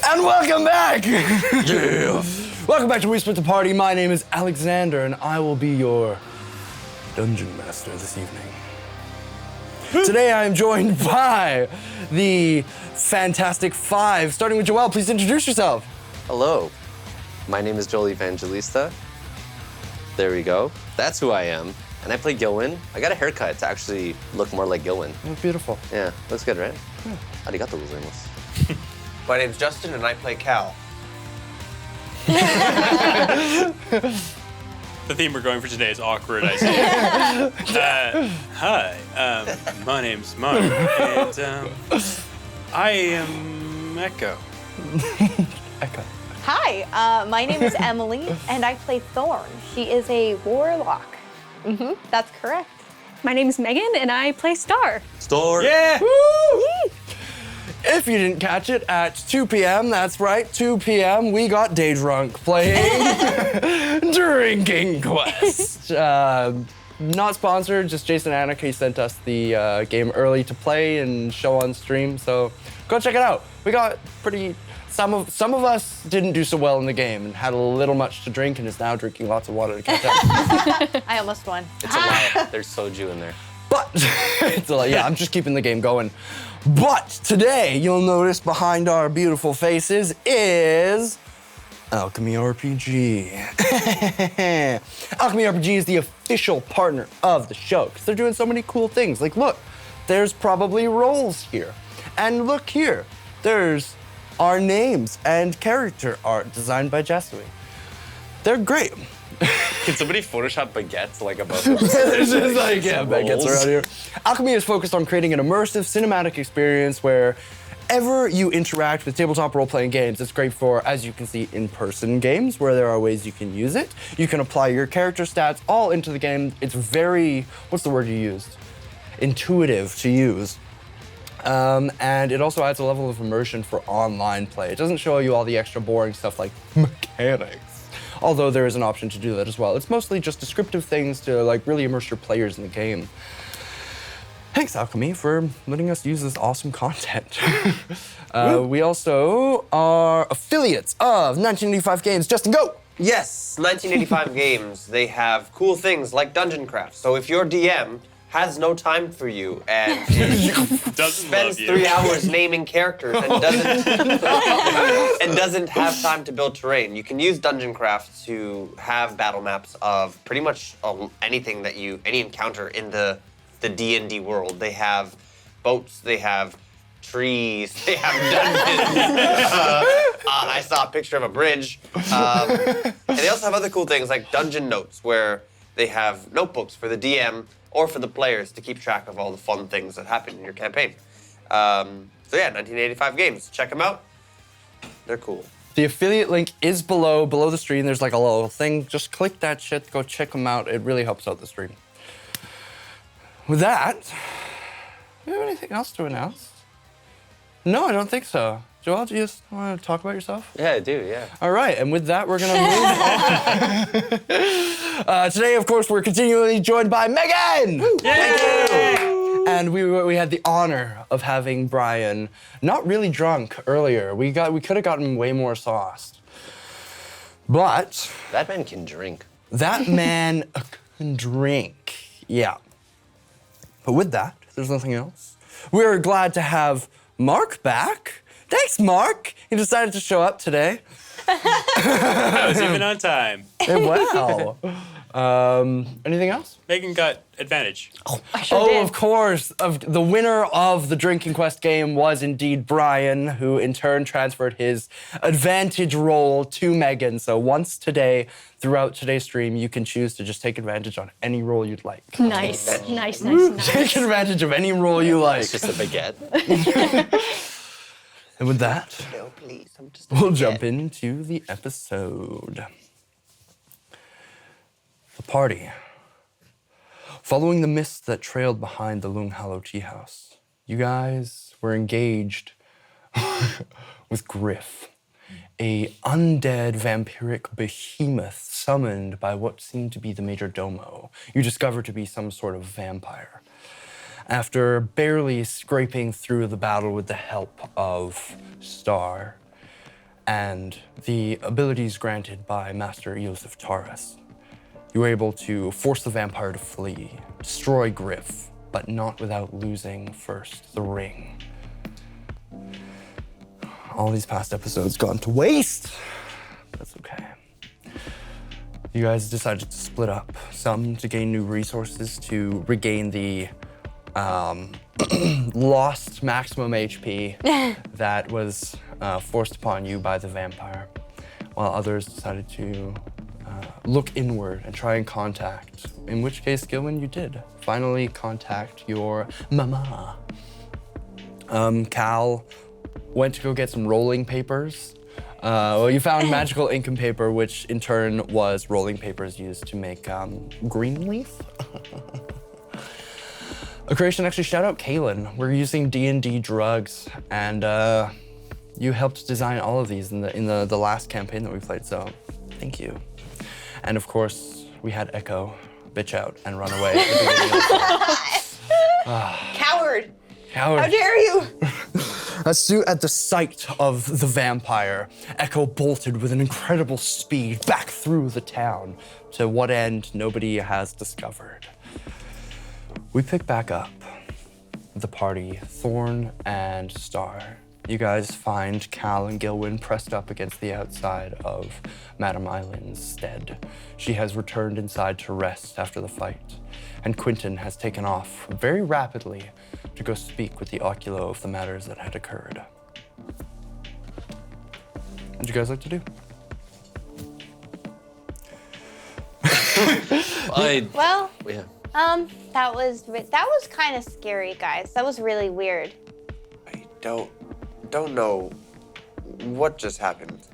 And welcome back! Yeah. Welcome back to We Split the Party. My name is Alexander, and I will be your dungeon master this evening. Today I am joined by the Fantastic Five. Starting with Joel, please introduce yourself. Hello, my name is Joel Evangelista. There we go. That's who I am. And I play Gilwin. I got a haircut to actually look more like Gilwin. Oh, beautiful. Yeah, looks good, right? Yeah. Arigato gozaimasu. My name's Justin, and I play Cal. The theme we're going for today is awkward, I see. Hi, my name's Mark, and I am Echo. Echo. Hi, my name is Emily, and I play Thorn. She is a warlock. That's correct. My name is Meaghan, and I play Star. Store. Yeah! Woo! If you didn't catch it, at 2 p.m., that's right, 2 p.m., we got Day Drunk playing Drinking Quest. Not sponsored, just Jason Anarchy sent us the game early to play and show on stream, so go check it out. We got some of us didn't do so well in the game and had a little much to drink and is now drinking lots of water to catch up. I almost won. It's a lie. There's soju in there. But, yeah, I'm just keeping the game going. But today, you'll notice behind our beautiful faces is Alchemy RPG. Alchemy RPG is the official partner of the show because they're doing so many cool things. Like, look, there's probably roles here. And look here, there's our names and character art designed by Justus. They're great. Can somebody Photoshop baguettes like above? There's just like, yeah, baguettes around here. Alchemy is focused on creating an immersive cinematic experience wherever you interact with tabletop role-playing games. It's great for, as you can see, in-person games where there are ways you can use it. You can apply your character stats all into the game. It's very, what's the word you used? Intuitive to use. And it also adds a level of immersion for online play. It doesn't show you all the extra boring stuff like mechanics, although there is an option to do that as well. It's mostly just descriptive things to like really immerse your players in the game. Thanks, Alchemy, for letting us use this awesome content. We also are affiliates of 1985 Games. Justin, go! Yes, 1985 games. They have cool things like Dungeon Craft. So if your DM has no time for you and spends 3 hours naming characters and doesn't have time to build terrain, you can use Dungeon Craft to have battle maps of pretty much anything that any encounter in the D&D world. They have boats, they have trees, they have dungeons. I saw a picture of a bridge. And they also have other cool things like dungeon notes, where they have notebooks for the DM or for the players to keep track of all the fun things that happen in your campaign. So yeah, 1985 games. Check them out. They're cool. The affiliate link is below the stream. There's like a little thing. Just click that shit, go check them out. It really helps out the stream. With that, do you have anything else to announce? No, I don't think so. Joel, do you just want to talk about yourself? Yeah, I do, yeah. All right, and with that, we're going to move on. Today, of course, we're continually joined by Meaghan! Thank you! And we had the honor of having Bryan not really drunk earlier. We could have gotten way more sauced. But That man can drink. that man can drink. Yeah. But with that, if there's nothing else, we're glad to have Mark back. Thanks, Mark. He decided to show up today. I was even on time. Wow. Anything else? Meaghan got advantage. I sure did. Of course. The winner of the Drinking Quest game was indeed Bryan, who in turn transferred his advantage role to Meaghan. So once today, throughout today's stream, you can choose to just take advantage on any role you'd like. Nice. Take advantage of any role you like. It's just a baguette. And with that, No, please. I'm just we'll jump into the episode. The party. Following the mist that trailed behind the Lung Hollow tea house, you guys were engaged with Griff, a undead vampiric behemoth summoned by what seemed to be the Major Domo. You discovered to be some sort of vampire. After barely scraping through the battle with the help of Star, and the abilities granted by Master Yosef Taurus. You were able to force the vampire to flee, destroy Griff, but not without losing first the ring. All these past episodes gone to waste. That's okay. You guys decided to split up, some to gain new resources to regain the lost maximum HP that was forced upon you by the vampire, while others decided to look inward and try and contact, in which case, Gilwin, you did finally contact your mama. Cal went to go get some rolling papers. Well, you found magical ink and paper, which in turn was rolling papers used to make green leaf. Accretion, actually, shout out Kaylin. We're using D&D drugs, and you helped design all of these in the last campaign that we played, so thank you. And of course, we had Echo bitch out and run away at the beginning of Coward! Coward. How dare you! At the sight of the vampire, Echo bolted with an incredible speed back through the town, to what end nobody has discovered. We pick back up the party, Thorn and Star. You guys find Cal and Gilwin pressed up against the outside of Madame Island's stead. She has returned inside to rest after the fight, and Quentin has taken off very rapidly to go speak with the Oculo of the matters that had occurred. What would you guys like to do? Well, Yeah. that was kind of scary, guys. That was really weird. I don't know what just happened.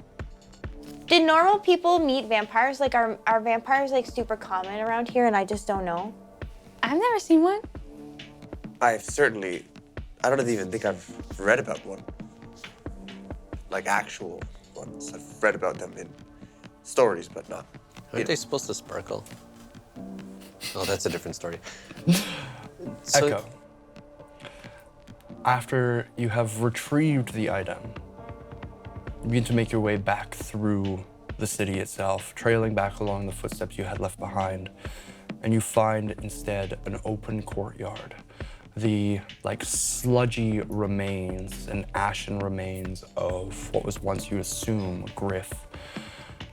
Did normal people meet vampires? Like, are vampires like super common around here and I just don't know? I've never seen one. I don't even think I've read about one. Like actual ones. I've read about them in stories, but not. Aren't they supposed to sparkle? Oh, that's a different story. Echo. After you have retrieved the item, you begin to make your way back through the city itself, trailing back along the footsteps you had left behind, and you find instead an open courtyard. The sludgy remains and ashen remains of what was once, you assume, Griff,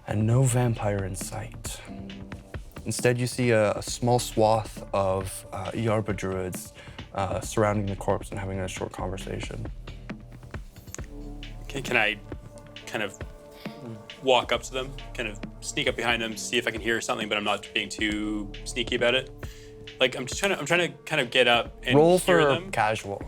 and no vampire in sight. Instead, you see a small swath of Yarba druids surrounding the corpse and having a short conversation. Can I kind of walk up to them, kind of sneak up behind them, see if I can hear something, but I'm not being too sneaky about it? Like, I'm trying to kind of get up and Roll hear for them. casual.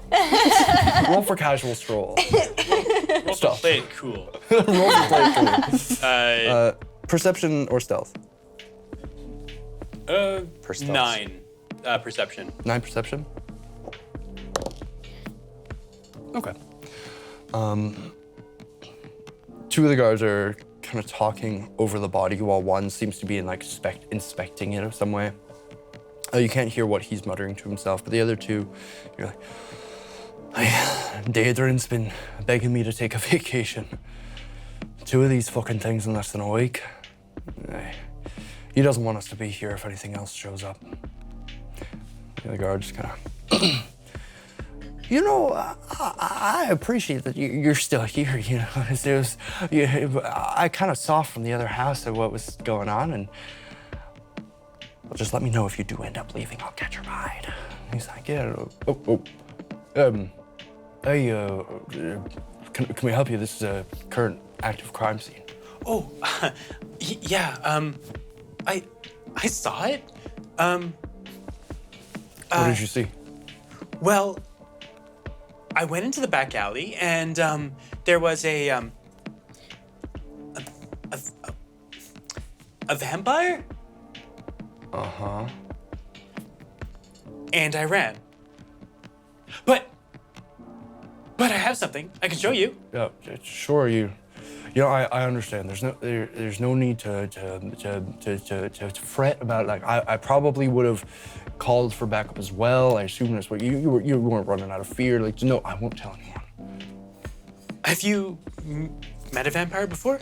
Roll for casual stroll. Roll to play it cool. Roll for play cool. Perception or stealth? For stealth. 9 perception. 9 perception? Okay. Two of the guards are kind of talking over the body while one seems to be inspecting it in some way. You can't hear what he's muttering to himself, but the other two, you're like, Daedrin's been begging me to take a vacation. 2 of these fucking things in less than a week. He doesn't want us to be here if anything else shows up. The other guard just kind of, I appreciate that you're still here, I kind of saw from the other house what was going on, and well, just let me know if you do end up leaving. I'll catch your ride. And he's like, yeah. Can we help you? This is a current active crime scene. Oh, yeah. I saw it. What did you see? Well, I went into the back alley and there was a vampire. Uh-huh. And I ran. But I have something. I can show you. Yeah, sure. I understand. There's no need to fret about it. Like I probably would have called for backup as well. I assume that's what you weren't running out of fear. Like, no, I won't tell anyone. Have you met a vampire before?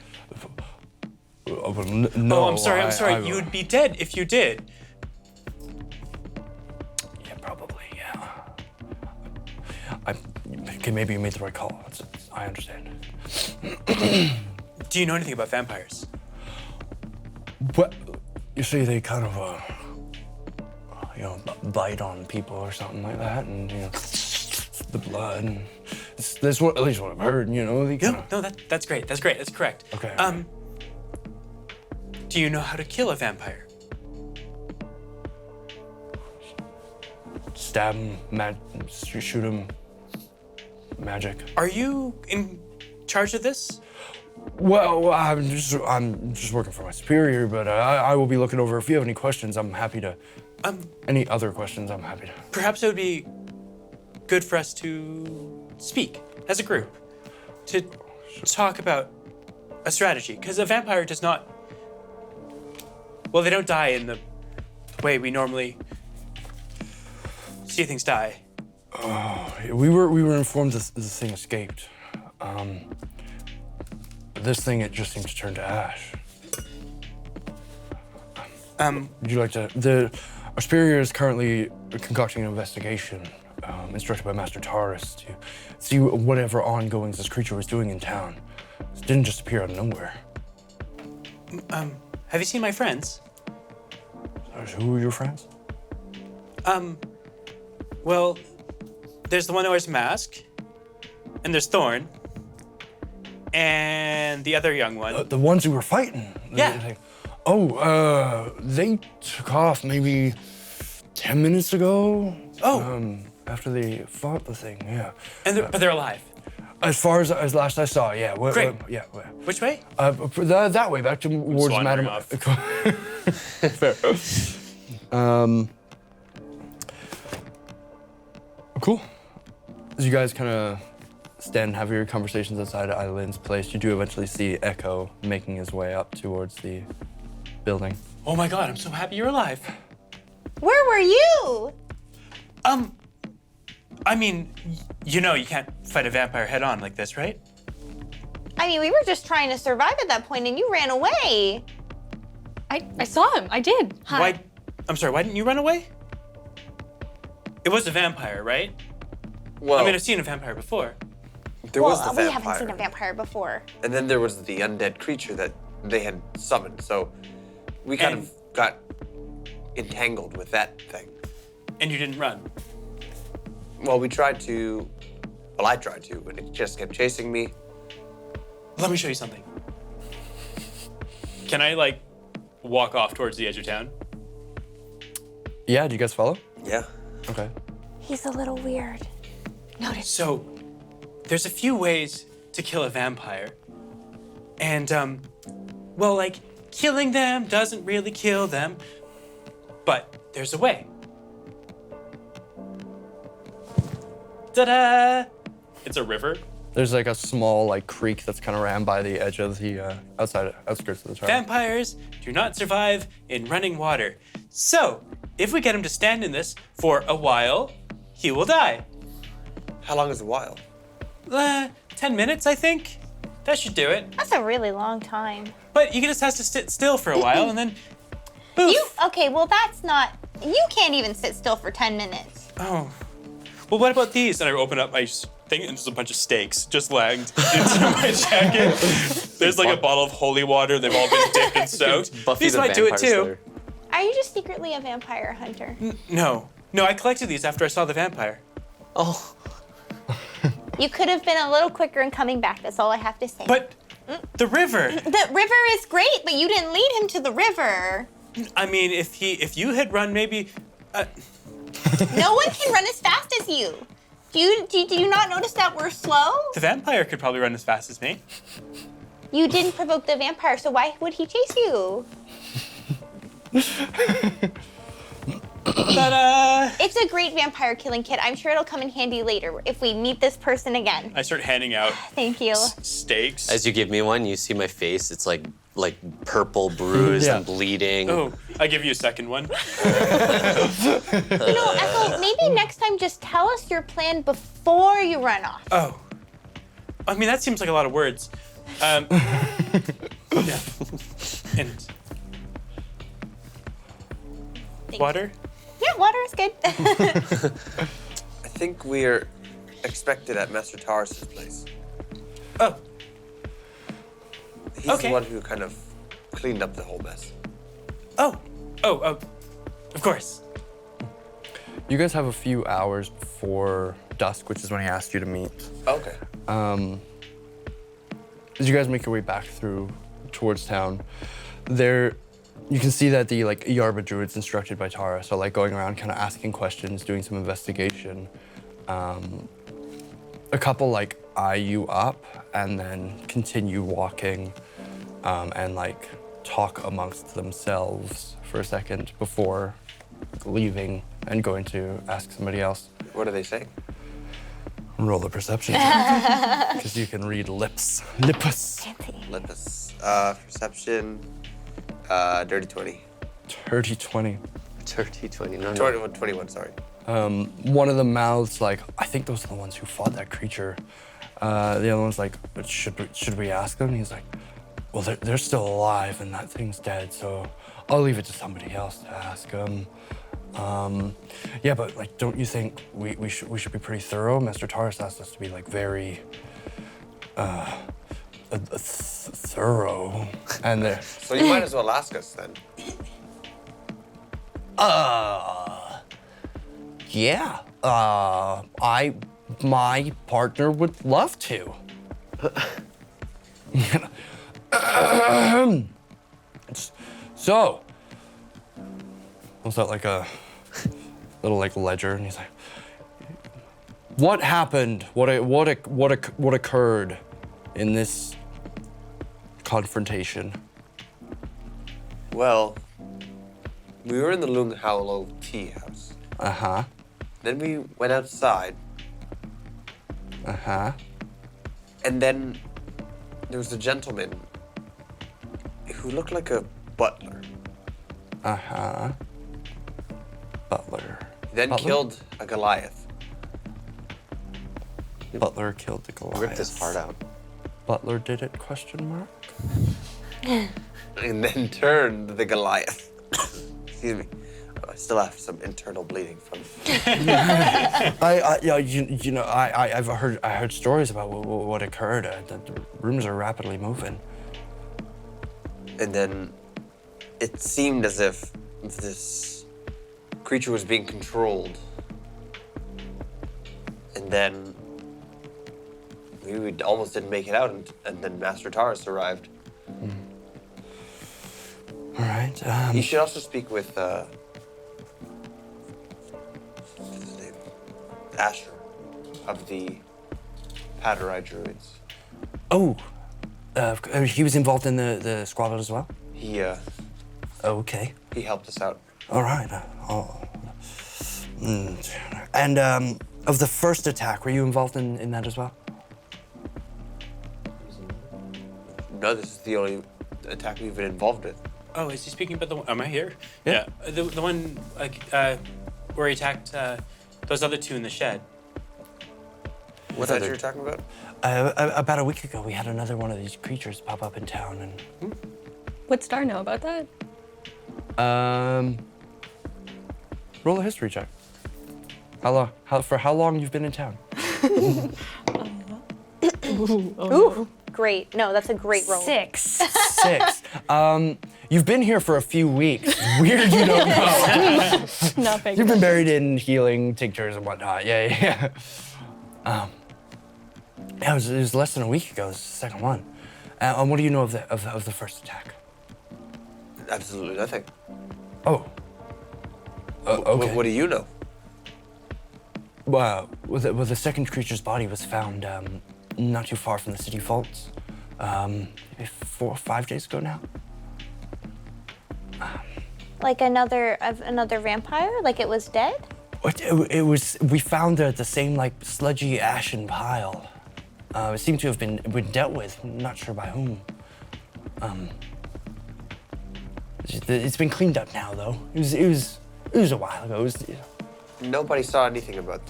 No. I'm sorry. You would be dead if you did. Yeah, probably, yeah. Okay, maybe you made the right call. I understand. Do you know anything about vampires? Well, you see, they kind of, bite on people or something like that, and, the blood, and that's what, at least what I've heard, they kinda... No, that's great. That's great. That's correct. Okay. Do you know how to kill a vampire? Stab him, shoot him, magic. Are you in charge of this? Well, I'm just working for my superior, but I will be looking over. If you have any questions, I'm happy to. Any other questions, I'm happy to. Perhaps it would be good for us to speak as a group, to talk about a strategy, because a vampire does not. Well, they don't die in the way we normally see things die. We were informed this thing escaped. But this thing, it just seems to turn to ash. Would you like to? Our superior is currently concocting an investigation, instructed by Master Taurus, to see whatever ongoings this creature was doing in town. It didn't just appear out of nowhere. Have you seen my friends? Who are your friends? Well, there's the one who wears a mask, and there's Thorn, and the other young one. The ones who were fighting. Yeah. They took off maybe 10 minutes ago. Oh. After they fought the thing, yeah. But they're alive. As far as last I saw, yeah. Great. Yeah. Which way? That way, back towards wandering Madam. off. Fair. Cool. As you guys kind of stand and have your conversations outside Eileen's place, you do eventually see Echo making his way up towards the building. Oh my God! I'm so happy you're alive. Where were you? I mean, you can't fight a vampire head on like this, right? I mean, we were just trying to survive at that point, and you ran away. I saw him. I did. Hi. Why? I'm sorry. Why didn't you run away? It was a vampire, right? Well, I mean, I've seen a vampire before. there was the we vampire. haven't seen a vampire before. And then there was the undead creature that they had summoned. So we kind of got entangled with that thing. And you didn't run. Well, I tried to, but it just kept chasing me. Let me show you something. Can I, walk off towards the edge of town? Yeah, do you guys follow? Yeah. Okay. He's a little weird. Notice. So, there's a few ways to kill a vampire. And, killing them doesn't really kill them, but there's a way. Ta-da! It's a river. There's a small creek that's kind of ran by the edge of the outskirts of the town. Vampires do not survive in running water. So, if we get him to stand in this for a while, he will die. How long is a while? 10 minutes, I think. That should do it. That's a really long time. But he just has to sit still for a while and then poof. Okay, well that's not, you can't even sit still for 10 minutes. Oh. Well, what about these? And I open up my thing and there's a bunch of steaks just lagged into my jacket. There's a bottle of holy water. They've all been dipped and soaked. Buffy These the might do it Vampire too. Slayer. Are you just secretly a vampire hunter? No, I collected these after I saw the vampire. Oh. You could have been a little quicker in coming back, that's all I have to say. But the river. The river is great, but you didn't lead him to the river. I mean, if you had run maybe. No one can run as fast as you. Do you not notice that we're slow? The vampire could probably run as fast as me. You didn't provoke the vampire, so why would he chase you? Ta-da! It's a great vampire killing kit. I'm sure it'll come in handy later if we meet this person again. I start handing out Thank you. steaks. As you give me one, you see my face. It's like purple, bruised, Yeah. and bleeding. Oh, I give you a second one. Echo, maybe next time just tell us your plan before you run off. Oh. I mean, that seems like a lot of words. Yeah. And water? Yeah, water is good. I think we're expected at Master Taurus's place. Oh, He's Okay. the one who kind of cleaned up the whole mess. oh, of course. You guys have a few hours before dusk, which is when he asked you to meet. Okay. As you guys make your way back through towards town, there you can see that the Yarba druids instructed by Tara, so going around kind of asking questions, doing some investigation. A couple eye you up and then continue walking and talk amongst themselves for a second before leaving and going to ask somebody else. What are they saying? Roll the perception because you can read lips. Lippus. Let us. Perception. Dirty 20. Dirty 20. Dirty 20. No, no. 21, sorry. One of them mouths I think those are the ones who fought that creature. The other one's should we ask them? And he's like, well, they're still alive and that thing's dead, so I'll leave it to somebody else to ask them. Yeah, but don't you think we should be pretty thorough? Master Taurus asked us to be very thorough, and So you might as well ask us then. yeah, my partner would love to. So, pulls out a little ledger, and he's like, "What happened? What occurred in this confrontation?" Well, we were in the Lung Howlo tea house. Uh-huh. Then we went outside, Uh-huh. and then there was a gentleman who looked like a butler. Uh-huh. Butler. He then Butler? killed a Goliath. Butler killed the Goliath. Ripped his heart out. Butler did it, question mark? And then turned the Goliath. Excuse me. I still have some internal bleeding from I heard stories about what occurred. The rooms are rapidly moving. And then it seemed as if this creature was being controlled. And then we almost didn't make it out, and then Master Taurus arrived. All right. You should also speak with what's his name? Asher of the Paderai druids. Oh, he was involved in the squabble as well? He Okay. he helped us out. All right. And of the first attack, were you involved in that as well? No, this is the only attack we've been involved with. Oh, is he speaking about the one? Am I here? Yeah. The one where he attacked those other two in the shed. What's that you're talking about? About a week ago, we had another one of these creatures pop up in town, and Would Star know about that? roll a history check. For how long you've been in town? Ooh, great. No, that's a great roll. 6. 6. You've been here for a few weeks. Weird you don't know. Not big. You've been buried in healing tinctures and whatnot. Yeah. It was less than a week ago. This is the second one. What do you know of the first attack? Absolutely nothing. Oh. Okay. What do you know? Well, the second creature's body was found not too far from the city vaults. Maybe 4 or 5 days ago now. Like another vampire? Like it was dead? It was. We found the same sludgy ashen pile. It seemed to have been dealt with. Not sure by whom. It's been cleaned up now, though. It was a while ago. Nobody saw anything about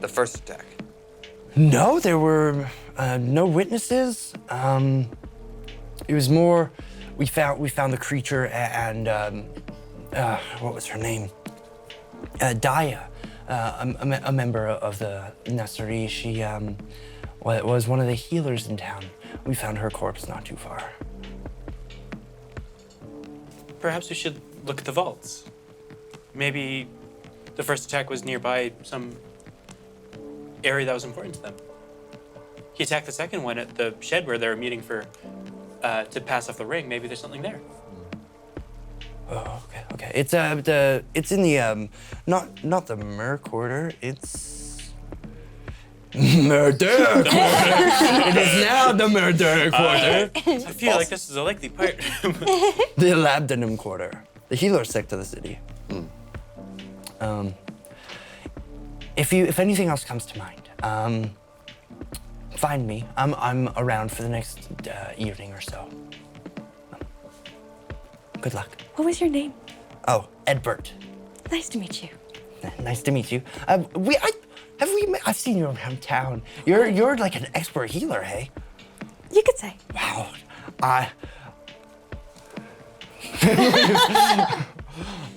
the first attack. No, there were No witnesses. It was more, we found the creature and what was her name? Daya, a member of the Nasuri. She was one of the healers in town. We found her corpse not too far. Perhaps we should look at the vaults. Maybe the first attack was nearby some area that was important to them. He attacked the second one at the shed where they were meeting for to pass off the ring. Maybe there's something there. Oh, okay. It's in the not the Mer quarter. It's murder quarter. It is now the murder quarter. I feel like this is a likely part. The Labdanum quarter, the healer sect of the city. If anything else comes to mind, find me. I'm around for the next evening or so. Good luck. What was your name? Oh, Edbert. Nice to meet you. Nice to meet you. Have we met? I've seen you around town. You're like an expert healer, hey? You could say. Wow.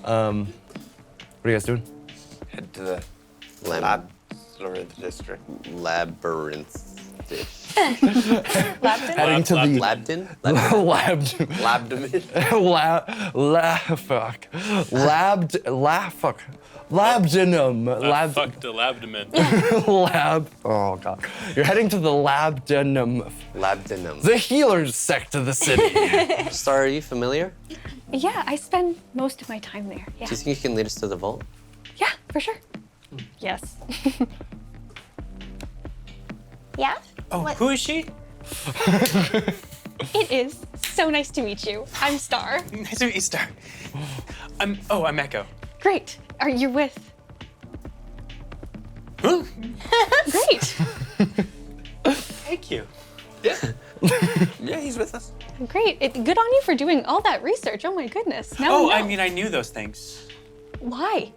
What are you guys doing? Head to the Lab- labyrinth district. Labyrinth. Labden? Heading to the Labden? Labdanum. Fuck the labdomen. Oh god. You're heading to the Labdanum, Labdenum. the healer's sect of the city. Star, are you familiar? Yeah, I spend most of my time there. Yeah. Do you think you can lead us to the vault? Yeah, for sure. Yes. Yeah? Oh, What? who is she? It is so nice to meet you. I'm Star. Nice to meet you, Star. I'm Echo. Great. Are you with? Huh? Great. Thank you. Yeah, he's with us. Great. Good on you for doing all that research. Oh my goodness. Now Oh, I I know. mean, I knew those things. Why?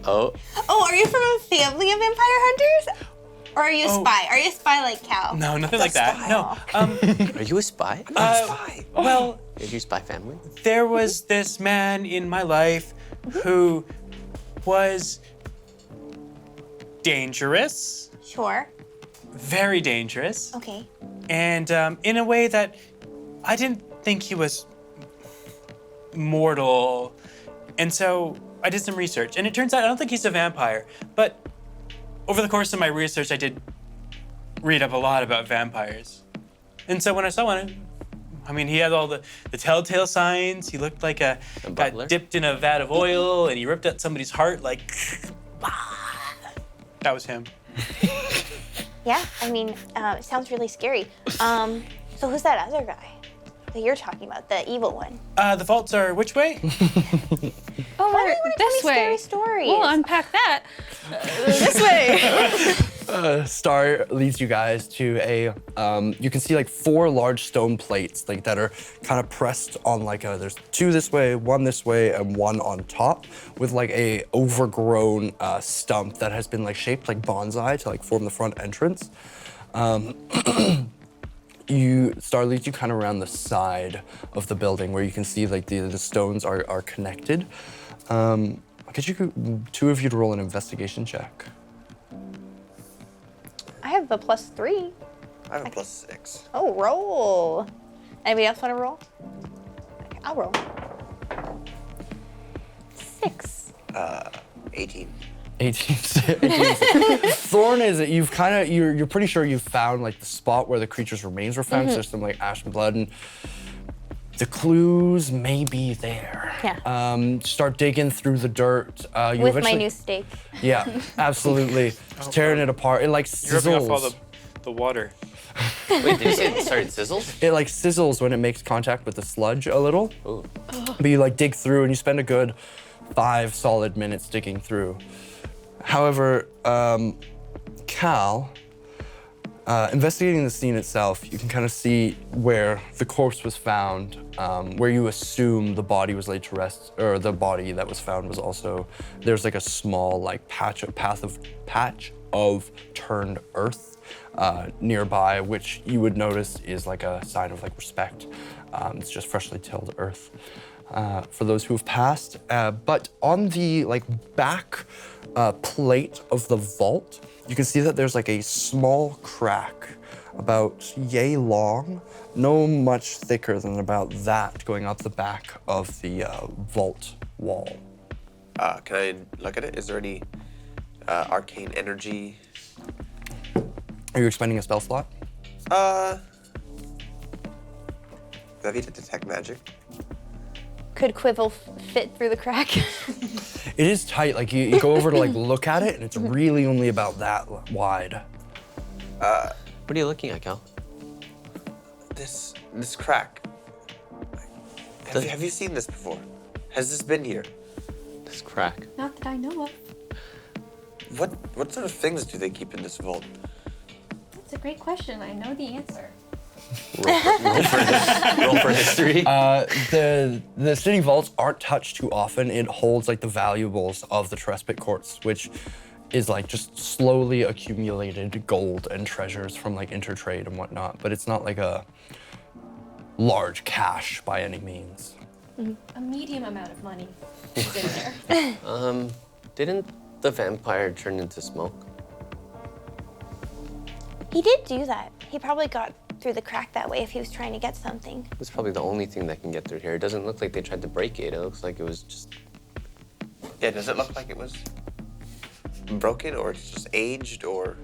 Oh, Oh, are you from a family of vampire hunters? Or are you a Oh. spy? Are you a spy like Cal? No, nothing like that. No. are you a spy? Well, Are you a spy family? there was this man in my life who was dangerous, Sure. very dangerous, Okay. and in a way that I didn't think he was mortal. And so I did some research, and it turns out I don't think he's a vampire, but over the course of my research, I did read up a lot about vampires. And so when I saw one, I mean, he had all the telltale signs. He looked like A got butler? dipped in a vat of oil, and he ripped out somebody's heart like. That was him. Yeah, I mean, it sounds really scary. So who's that other guy that you're talking about, the evil one? The vaults are which way? Over Why do you want to tell this me way. scary stories? We'll unpack that. This way. Star leads you guys to a, you can see like 4 large stone plates like that are kind of pressed on like there's 2 this way, 1 this way, and 1 on top with like a overgrown stump that has been like shaped like bonsai to like form the front entrance. Star leads you kind of around the side of the building where you can see like the stones are connected. Could you 2 of you to roll an investigation check? I have a +3. I have a +6. Oh, roll. Anybody else want to roll? Okay, I'll roll. 6. 18. 18. Thorn is you've kind of you're pretty sure you've found like the spot where the creature's remains were found. So there's some like ash and blood, and the clues may be there. Yeah. Start digging through the dirt. You With my eventually- new steak. Yeah, absolutely. Just tearing it apart. It like You're rubbing off all sizzles. the water. Wait, did you say it started sizzles? It like sizzles when it makes contact with the sludge a little. Ooh. But you like dig through and you spend a good 5 solid minutes digging through. However, Cal, Investigating the scene itself, you can kind of see where the corpse was found, where you assume the body was laid to rest, or the body that was found was also, there's like a small like patch of turned earth nearby, which you would notice is like a sign of like respect. It's just freshly tilled earth for those who have passed. But on the like back plate of the vault, you can see that there's like a small crack about yay long, no much thicker than about that going up the back of the vault wall. Can I look at it? Is there any arcane energy? Are you expending a spell slot? That'd be to detect magic. Could Quivel fit through the crack? It is tight. Like you go over to like look at it, and it's really only about that wide. What are you looking at, Cal? This crack. Have you seen this before? Has this been here? This crack. Not that I know of. What sort of things do they keep in this vault? That's a great question. I know the answer. Roll for history. The city vaults aren't touched too often. It holds like the valuables of the Trespit courts, which is like just slowly accumulated gold and treasures from like intertrade and whatnot. But it's not like a large cache by any means. A medium amount of money is in there. Didn't the vampire turn into smoke? He did do that. He probably got through the crack that way if he was trying to get something. It's probably the only thing that can get through here. It doesn't look like they tried to break it. It looks like it was just... Yeah, does it look like it was broken or it's just aged or?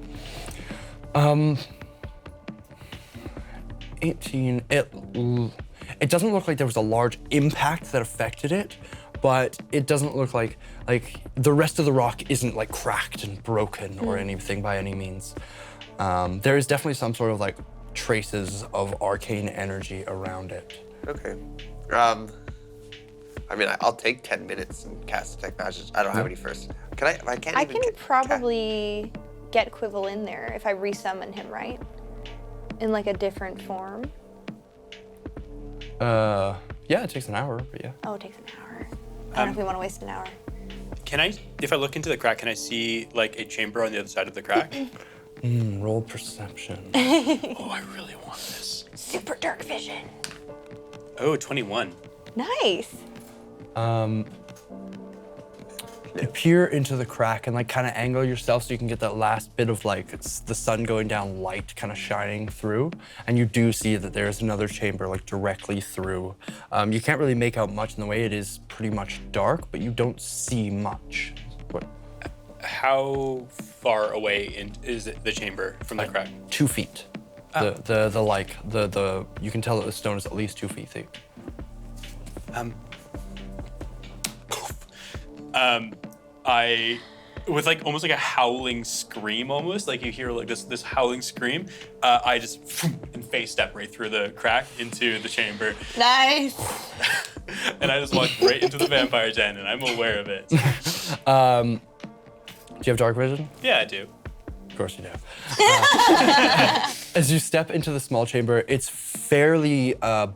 18, it doesn't look like there was a large impact that affected it, but it doesn't look like the rest of the rock isn't like cracked and broken or anything by any means. There is definitely some sort of like traces of arcane energy around it. Okay. I mean, I'll take 10 minutes and cast detect magic. I don't have any first. Can I? I can't. I even can probably get Quivel in there if I resummon him, right? In like a different form. Yeah, it takes an hour, but yeah. Oh, it takes an hour. I don't know if we want to waste an hour. Can I, if I look into the crack, can I see like a chamber on the other side of the crack? Roll perception. Oh, I really want this. Super dark vision. Oh, 21. Nice. You peer into the crack and like kind of angle yourself so you can get that last bit of like the sun going down light kind of shining through, and you do see that there's another chamber like directly through. You can't really make out much in the way it is pretty much dark, but you don't see much. How far away is the chamber from the crack? 2 feet. The you can tell that the stone is at least 2 feet thick. I, with like almost like a howling scream, almost like you hear like this howling scream. I just and face step right through the crack into the chamber, Nice. and I just walk right into the vampire den, and I'm aware of it. Do you have dark vision? Yeah, I do. Of course you do. As you step into the small chamber, it's fairly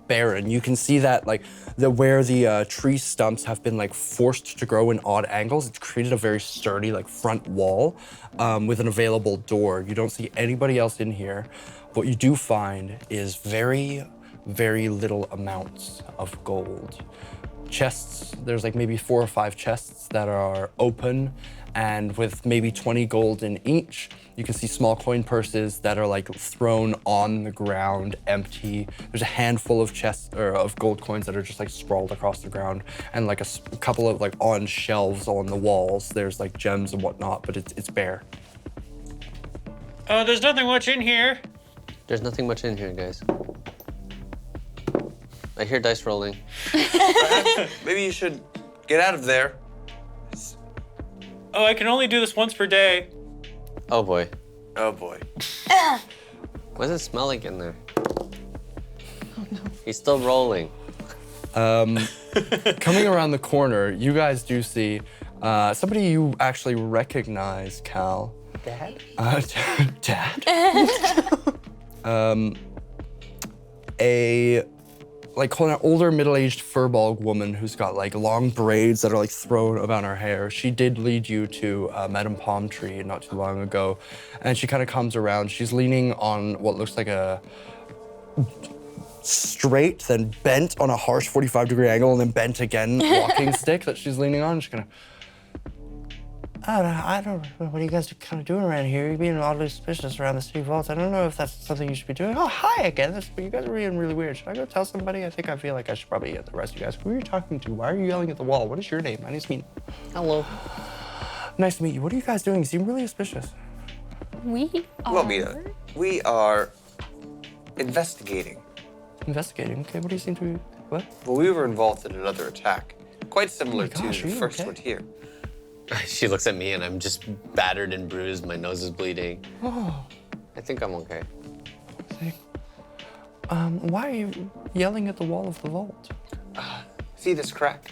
barren. You can see that like where the tree stumps have been like forced to grow in odd angles. It's created a very sturdy like front wall with an available door. You don't see anybody else in here. What you do find is very, very little amounts of gold. Chests, there's like maybe 4 or 5 chests that are open, and with maybe 20 gold in each. You can see small coin purses that are like thrown on the ground, empty. There's a handful of chests or of gold coins that are just like sprawled across the ground, and like a couple of like on shelves on the walls. There's like gems and whatnot, but it's bare. Oh, there's nothing much in here. There's nothing much in here, guys. I hear dice rolling. Maybe you should get out of there. Oh, I can only do this once per day. Oh boy. Oh boy. What does it smell like in there? Oh no. He's still rolling. Coming around the corner, you guys do see somebody you actually recognize, Cal. Dad? Dad? A an older middle-aged furball woman who's got like long braids that are like thrown around her hair. She did lead you to Madame Palm Tree not too long ago, and she kind of comes around. She's leaning on what looks like a straight, then bent on a harsh 45-degree angle, and then bent again walking stick that she's leaning on. She's gonna. I don't know. What are you guys kind of doing around here? You're being oddly suspicious around the city vaults. I don't know if that's something you should be doing. Oh, hi again. You guys are being really weird. Should I go tell somebody? I feel like I should probably get the rest of you guys. Who are you talking to? Why are you yelling at the wall? What is your name? My name's Meaghan. Hello. Nice to meet you. What are you guys doing? You seem really suspicious. We are. Well, Mina, we are investigating. Investigating. Okay, what do you seem to be? What? Well, we were involved in another attack, quite similar gosh, to are the you first okay? one here. She looks at me and I'm just battered and bruised. My nose is bleeding. Oh. I think I'm okay. Why are you yelling at the wall of the vault? See this crack?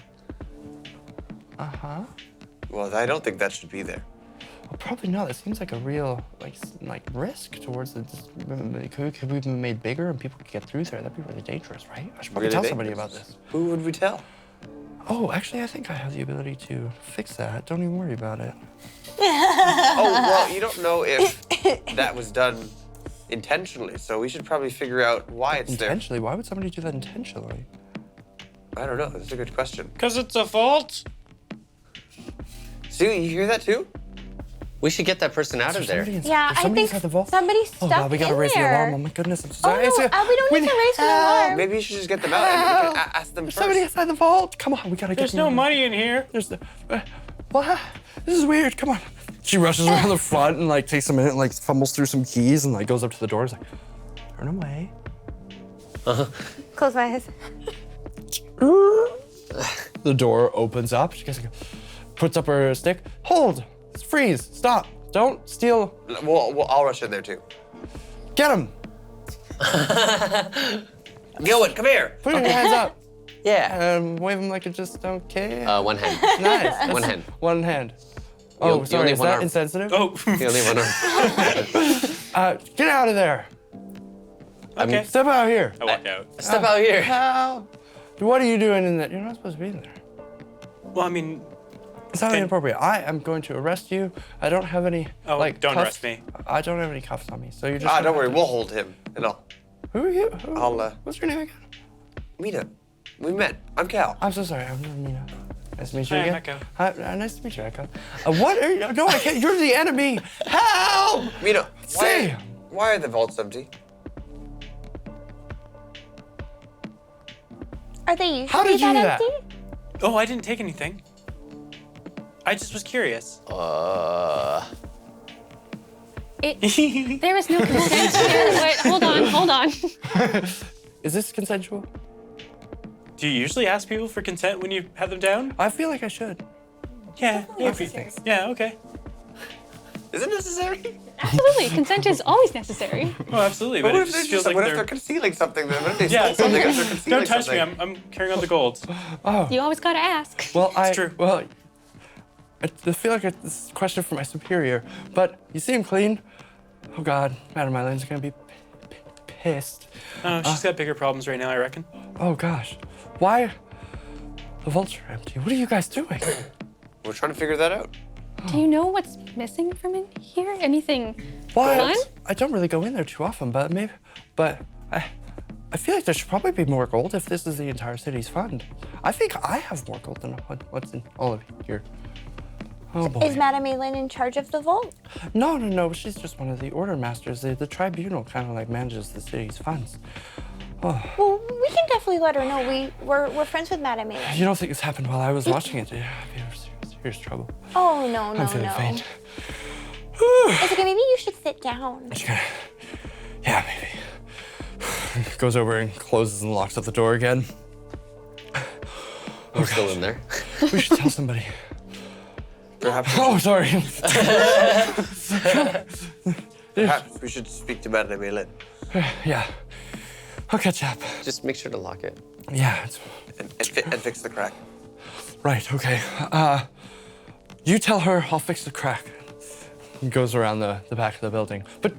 Uh-huh. Well, I don't think that should be there. Well, probably not. It seems like a real like risk towards the. Could we be made bigger and people could get through there? That'd be really dangerous, right? I should probably tell somebody about this. Who would we tell? Oh, actually, I think I have the ability to fix that. Don't even worry about it. Oh, well, you don't know if that was done intentionally, so we should probably figure out why it's there. Intentionally? Why would somebody do that intentionally? I don't know. That's a good question. Because it's a vault. Sue, you hear that too? We should get that person out of there. Yeah, I somebody think inside the vault? somebody's Oh, stuck God, we gotta in raise the there. alarm. Oh, my goodness. I'm so Oh, sorry. no, we don't need to raise the alarm. Maybe you should just get them out and we can ask them There's first. somebody inside the vault. Come on, we gotta get There's them no in. money in here. There's the. What? This is weird. Come on. She rushes around the front and takes a minute and fumbles through some keys and goes up to the door. Is turn away. Close my eyes. The door opens up. She puts up her stick. Hold. Freeze. Stop. Don't steal. I'll rush in there too. Get him. Gilwood, come here. Put your hands up. Yeah. Wave them like you just don't care. One hand. Nice. One hand. One hand. You Oh, only sorry. Is have one that arm. insensitive? Oh, You only have one arm. Get out of there. okay. Step out here. I walk out. Step out here. How? What are you doing in there? You're not supposed to be in there. Well, I mean, It's not Okay. inappropriate. I am going to arrest you. I don't have any don't cuffs. arrest me. I don't have any cuffs on me, so you're just. Don't worry, we'll hold him and I'll. Who are you? What's your name again? Mina, we met. I'm Cal. I'm so sorry. I'm Mina. Nice to meet you Hi, I'm again. Echo. Hi, nice to meet you, Echo. What are you? No, I can't. You're the enemy. Help! Mina, Say. why are the vaults empty? Are they usually How did you do that? empty? Oh, I didn't take anything. I just was curious. There is no consent here. Wait, hold on. Is this consensual? Do you usually ask people for consent when you have them down? I feel like I should. Yeah, maybe. Yeah, okay. Is it necessary? Absolutely, consent is always necessary. Oh, absolutely. But it What if, just feels like what if they're. they're concealing something? Then what if they Yeah, stole something? If they're concealing don't touch something? me. I'm carrying on the gold. You always gotta ask. Well, true. Well, I feel like this is a question for my superior, but you seem clean. Oh God, Madam Eileen's gonna be pissed. Oh, she's got bigger problems right now, I reckon. Oh gosh, why? The vaults are empty. What are you guys doing? We're trying to figure that out. Do you know what's missing from in here? Anything Why? fun? I don't really go in there too often, but I feel like there should probably be more gold if this is the entire city's fund. I think I have more gold than what's in all of here. Oh boy. Is Madame Eilin in charge of the vault? No. She's just one of the order masters. The tribunal kind of manages the city's funds. Well, we can definitely let her know. We're friends with Madame Eilin. You don't think this happened while I was watching it? Yeah, I'd be in serious trouble. Oh no. I'm feeling faint. It's okay. Maybe you should sit down. Yeah, maybe. Goes over and closes and locks up the door again. We're still in there. We should tell somebody. Perhaps, Oh, sorry. perhaps we should speak to Madame Eilin Yeah. I'll catch up. Just make sure to lock it. Yeah, it's and fix the crack. right. Okay. You tell her I'll fix the crack. goes around the back of the building. But,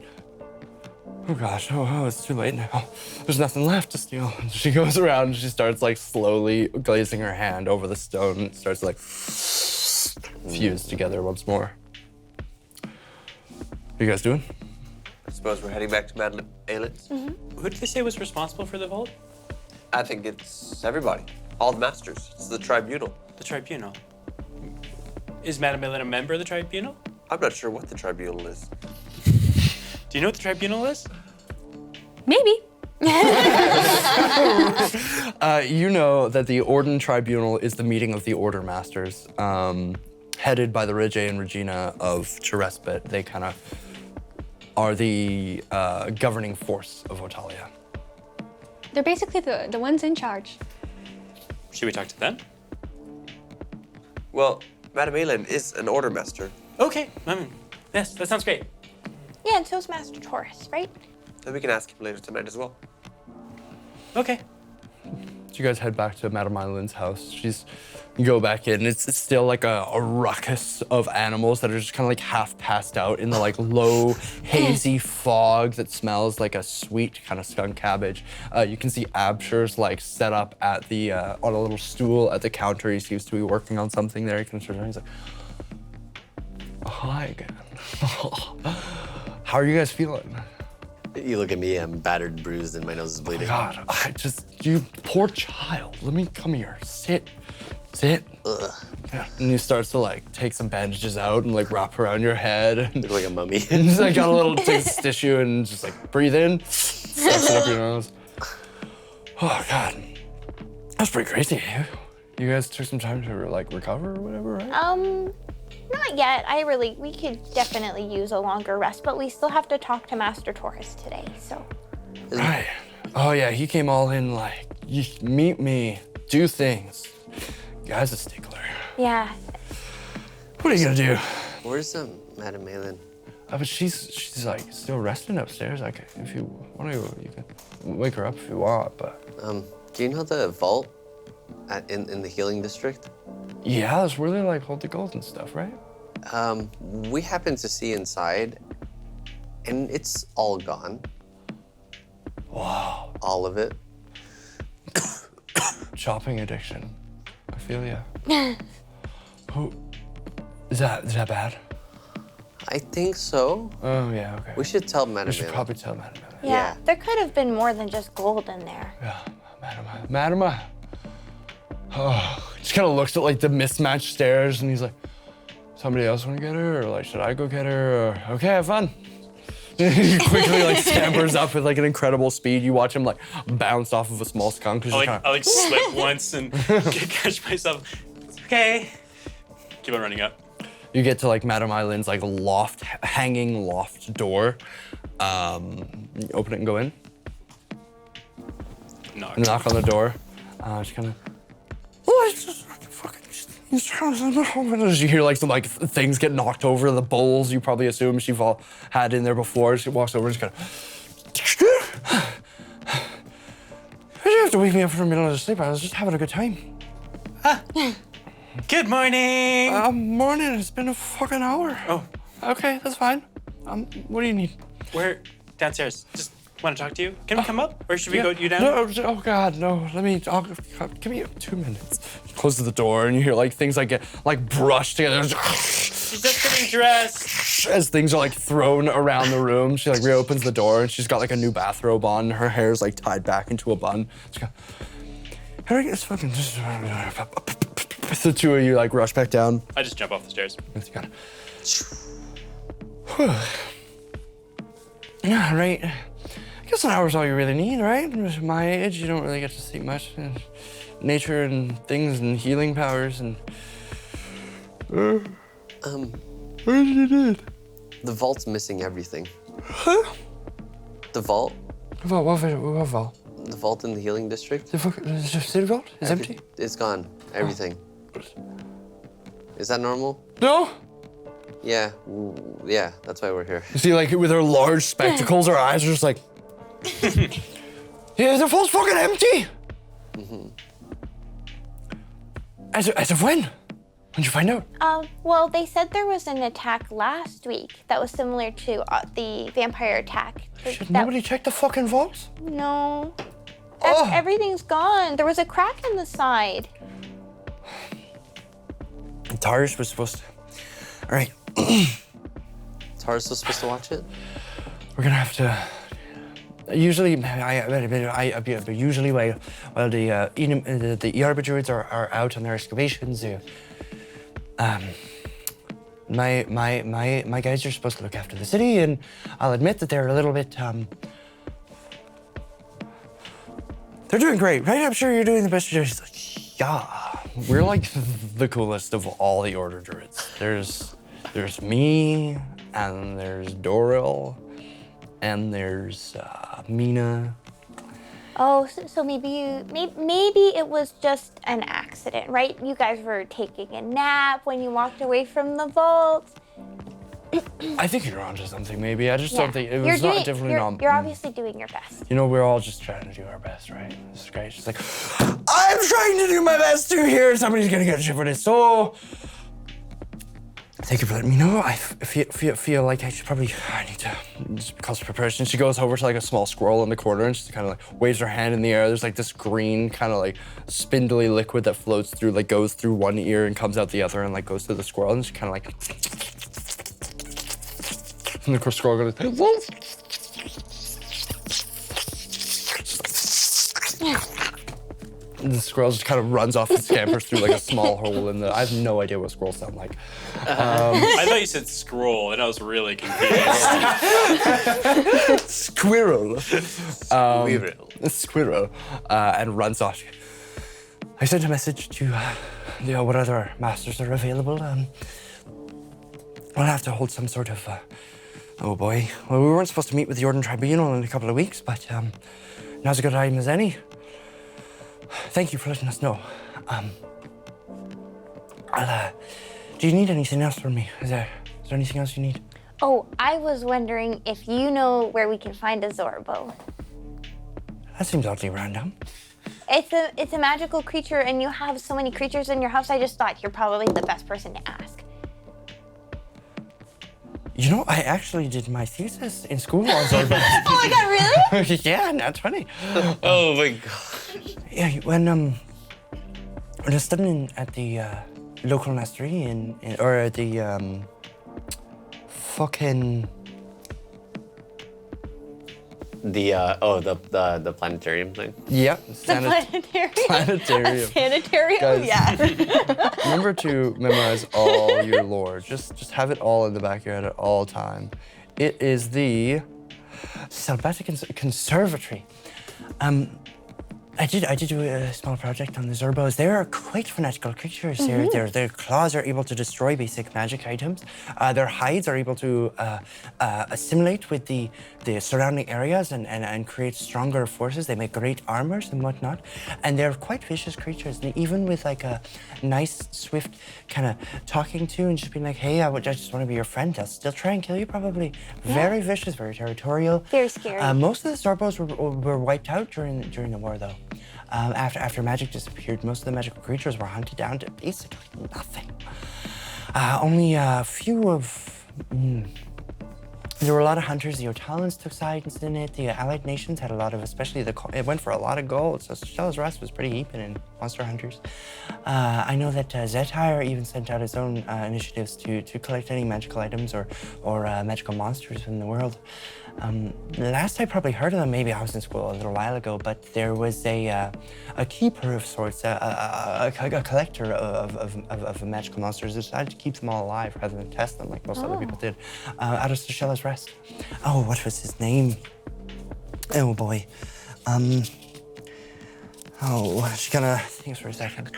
oh gosh, it's too late now. There's nothing left to steal. And she goes around and she starts like slowly glazing her hand over the stone and starts to like fuse together once more. What are you guys doing? I suppose we're heading back to Madame Ailen's. Who did they say was responsible for the vault? I think it's everybody. All the masters. It's the tribunal. The tribunal. Is Madame Meaghan a member of the tribunal? I'm not sure what the tribunal is. Do you know what the tribunal is? Maybe. You know that the Orden Tribunal is the meeting of the Order Masters, headed by the Rege and Regina of Cherespit. They kind of are the governing force of Otalia. They're basically the ones in charge. Should we talk to them? Well, Madame Ailen is an order master. Okay. Yes, that sounds great. Yeah, and so's Master Taurus, right? And we can ask him later tonight as well. Okay. So you guys head back to Madame Island's house. You go back in. It's still like a ruckus of animals that are just kind of like half passed out in the like low, hazy fog that smells like a sweet kind of skunk cabbage. You can see Absher's like set up at the on a little stool at the counter. He seems to be working on something there. He can turn around. He's like, oh, "Hi again. How are you guys feeling?" You look at me, I'm battered, bruised, and my nose is bleeding. God, you poor child. Let me come here. Sit. Ugh. Yeah. And he starts to like take some bandages out and like wrap around your head. Look like a mummy. And just like got a little takes tissue and just like breathe in, sucks it up your nose. Oh God, that's pretty crazy. You guys took some time to like recover or whatever, right? Not yet. We could definitely use a longer rest, but we still have to talk to Master Taurus today, so. Right. Oh yeah, he came all in like, you meet me, do things. Guy's a stickler. Yeah. What are you gonna do? Where's Madame Ailen? But she's like still resting upstairs. Like if you want to, you can wake her up if you want. But Do you know the vault in the healing district? yeah, that's where they like hold the gold and stuff, right? We happened to see inside, and it's all gone. Wow. All of it. Shopping addiction. I feel ya. Who is that bad? I think so. Oh yeah, okay. We should tell Madame We should Ailen. probably tell Madame. Yeah, there could have been more than just gold in there. Yeah, Madame. Oh, just kind of looks at like the mismatched stairs and he's like, somebody else want to get her, or like should I go get her? Or okay, have fun. He quickly like scampers up with like an incredible speed. You watch him like bounce off of a small skunk. I slip once and catch myself. It's okay. Keep on running up. You get to like Madame Island's like hanging loft door. You open it and go in. Knock on the door. Just kind of. Oh, it's just fucking. You hear like some like things get knocked over, the bowls you probably assume she had in there before. She walks over and just kind of. Why'd you have to wake me up from the middle of the sleep? I was just having a good time. Good morning. Morning. It's been a fucking hour. Oh, Okay, that's fine. What do you need? we're downstairs. Just want to talk to you. Can we come up, or should we go you down? No, oh God, no. Give me 2 minutes. Closes the door and you hear like things like get like brushed together. She's just getting dressed. As things are like thrown around the room, she like reopens the door and she's got like a new bathrobe on. Her hair's like tied back into a bun. She goes, how do I get this fucking? The two of you like rush back down. I just jump off the stairs. Yeah, right. I guess an hour's all you really need, right? At my age, you don't really get to see much. Nature and things and healing powers and. What did you do? The vault's missing everything. Huh? The vault? What vault? The vault in the healing district? The city vault is empty? It's gone. Everything. Is that normal? No? Yeah. Yeah, that's why we're here. You see, like, with her large spectacles, her eyes are just like... Yeah, the vault's fucking empty! As of when? When'd you find out? Well, they said there was an attack last week that was similar to the vampire attack. Shit, nobody checked the fucking vaults? No. Oh. Everything's gone. There was a crack in the side. Tars was supposed to. All right. Tars was supposed to watch it? We're gonna have to. Usually, while the Yarba druids are out on their excavations, my guys are supposed to look after the city, and I'll admit that they're a little bit. They're doing great, right? I'm sure you're doing the best you do. He's like, yeah, we're like the coolest of all the Order druids. There's me, and there's Doril. And there's Mina. Oh, so maybe it was just an accident, right? You guys were taking a nap when you walked away from the vault. I think you're onto something, maybe. I just don't think it was definitely not. You're obviously doing your best. You know, we're all just trying to do our best, right? This is great. It's just like, I'm trying to do my best too here. Somebody's gonna get shit for this. So, thank you for letting me know. I feel like I need to just cause preparation. She goes over to like a small squirrel in the corner and she kind of like waves her hand in the air. There's like this green kind of like spindly liquid that floats through, like goes through one ear and comes out the other and like goes to the squirrel and she kind of like. And the squirrel goes. And the squirrel just kind of runs off and scampers through like a small hole in the. I have no idea what squirrels sound like. I thought you said scroll, and I was really confused. Squirrel. Squirrel. And runs off. I sent a message to what other masters are available. We'll have to hold some sort of. Oh boy. Well, we weren't supposed to meet with the Order Tribunal in a couple of weeks, but now's a good time as any. Thank you for letting us know. Do you need anything else from me? Is there anything else you need? Oh, I was wondering if you know where we can find a Zorbo. That seems oddly random. It's a magical creature, and you have so many creatures in your house. I just thought you're probably the best person to ask. You know, I actually did my thesis in school on Zorbo. Oh my God, really? Yeah, that's funny. Oh my god. Yeah, when I was studying at the local nursery or at the fucking. The planetarium thing. Yep. The planetarium? Planetarium. A sanitarium? Guys. Yeah. Remember to memorize all your lore. Just have it all in the back of your head at all time. It is the Salbatic Conservatory. I did do a small project on the Zorbos. They are quite fanatical creatures. Their claws are able to destroy basic magic items. Their hides are able to assimilate with the surrounding areas and create stronger forces. They make great armors and whatnot. And they're quite vicious creatures. And even with like a nice, swift kind of talking to and just being like, hey, I just want to be your friend, they'll still try and kill you probably. Yeah. Very vicious, very territorial. Very scary. Most of the Zorbos were wiped out during the war though. After magic disappeared, most of the magical creatures were hunted down to basically nothing. Only a few of... there were a lot of hunters. The Otalans took sides in it. The Allied nations had a lot of, especially it went for a lot of gold, so Stella's Rest was pretty heaping in monster hunters. I know that Zephyr even sent out its own initiatives to collect any magical items or magical monsters in the world. The last I probably heard of them, maybe I was in school a little while ago, but there was a keeper of sorts, a collector of magical monsters who decided to keep them all alive rather than test them like most other people did, out of Stella's Rest. Oh, what was his name? Oh boy. Oh, she's gonna think for a second.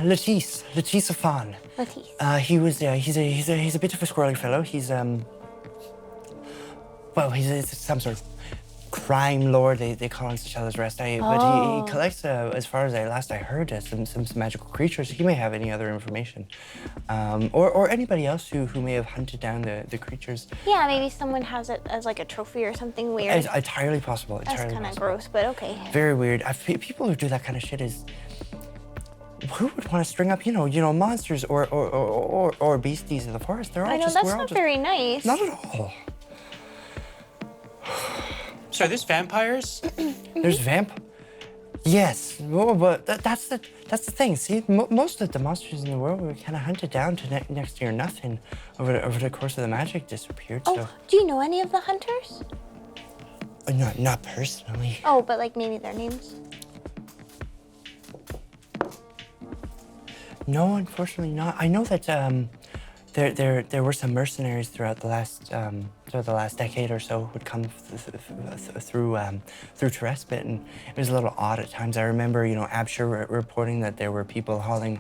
Lettice Afan. He's a bit of a squirrely fellow. He's some sort of crime lord, they call him such as rest. But he collects, as far as last I heard, some magical creatures. He may have any other information, or anybody else who may have hunted down the creatures. Yeah, maybe someone has it as like a trophy or something weird. It's entirely possible. That's kind of gross, but okay. Very weird. People who do that kind of shit is. Who would want to string up, monsters or beasties in the forest? They're all I know, just. that's not very nice. Not at all. So there's vampires? There's Yes, well, but that's the thing. See, most of the monsters in the world were kind of hunted down to next to nothing over the course of the magic disappeared. Oh, so. do you know any of the hunters? Not personally. Oh, but like maybe their names. No, unfortunately not. I know that there were some mercenaries throughout the last decade or so who would come through Terespit, and it was a little odd at times. I remember, Absher reporting that there were people hauling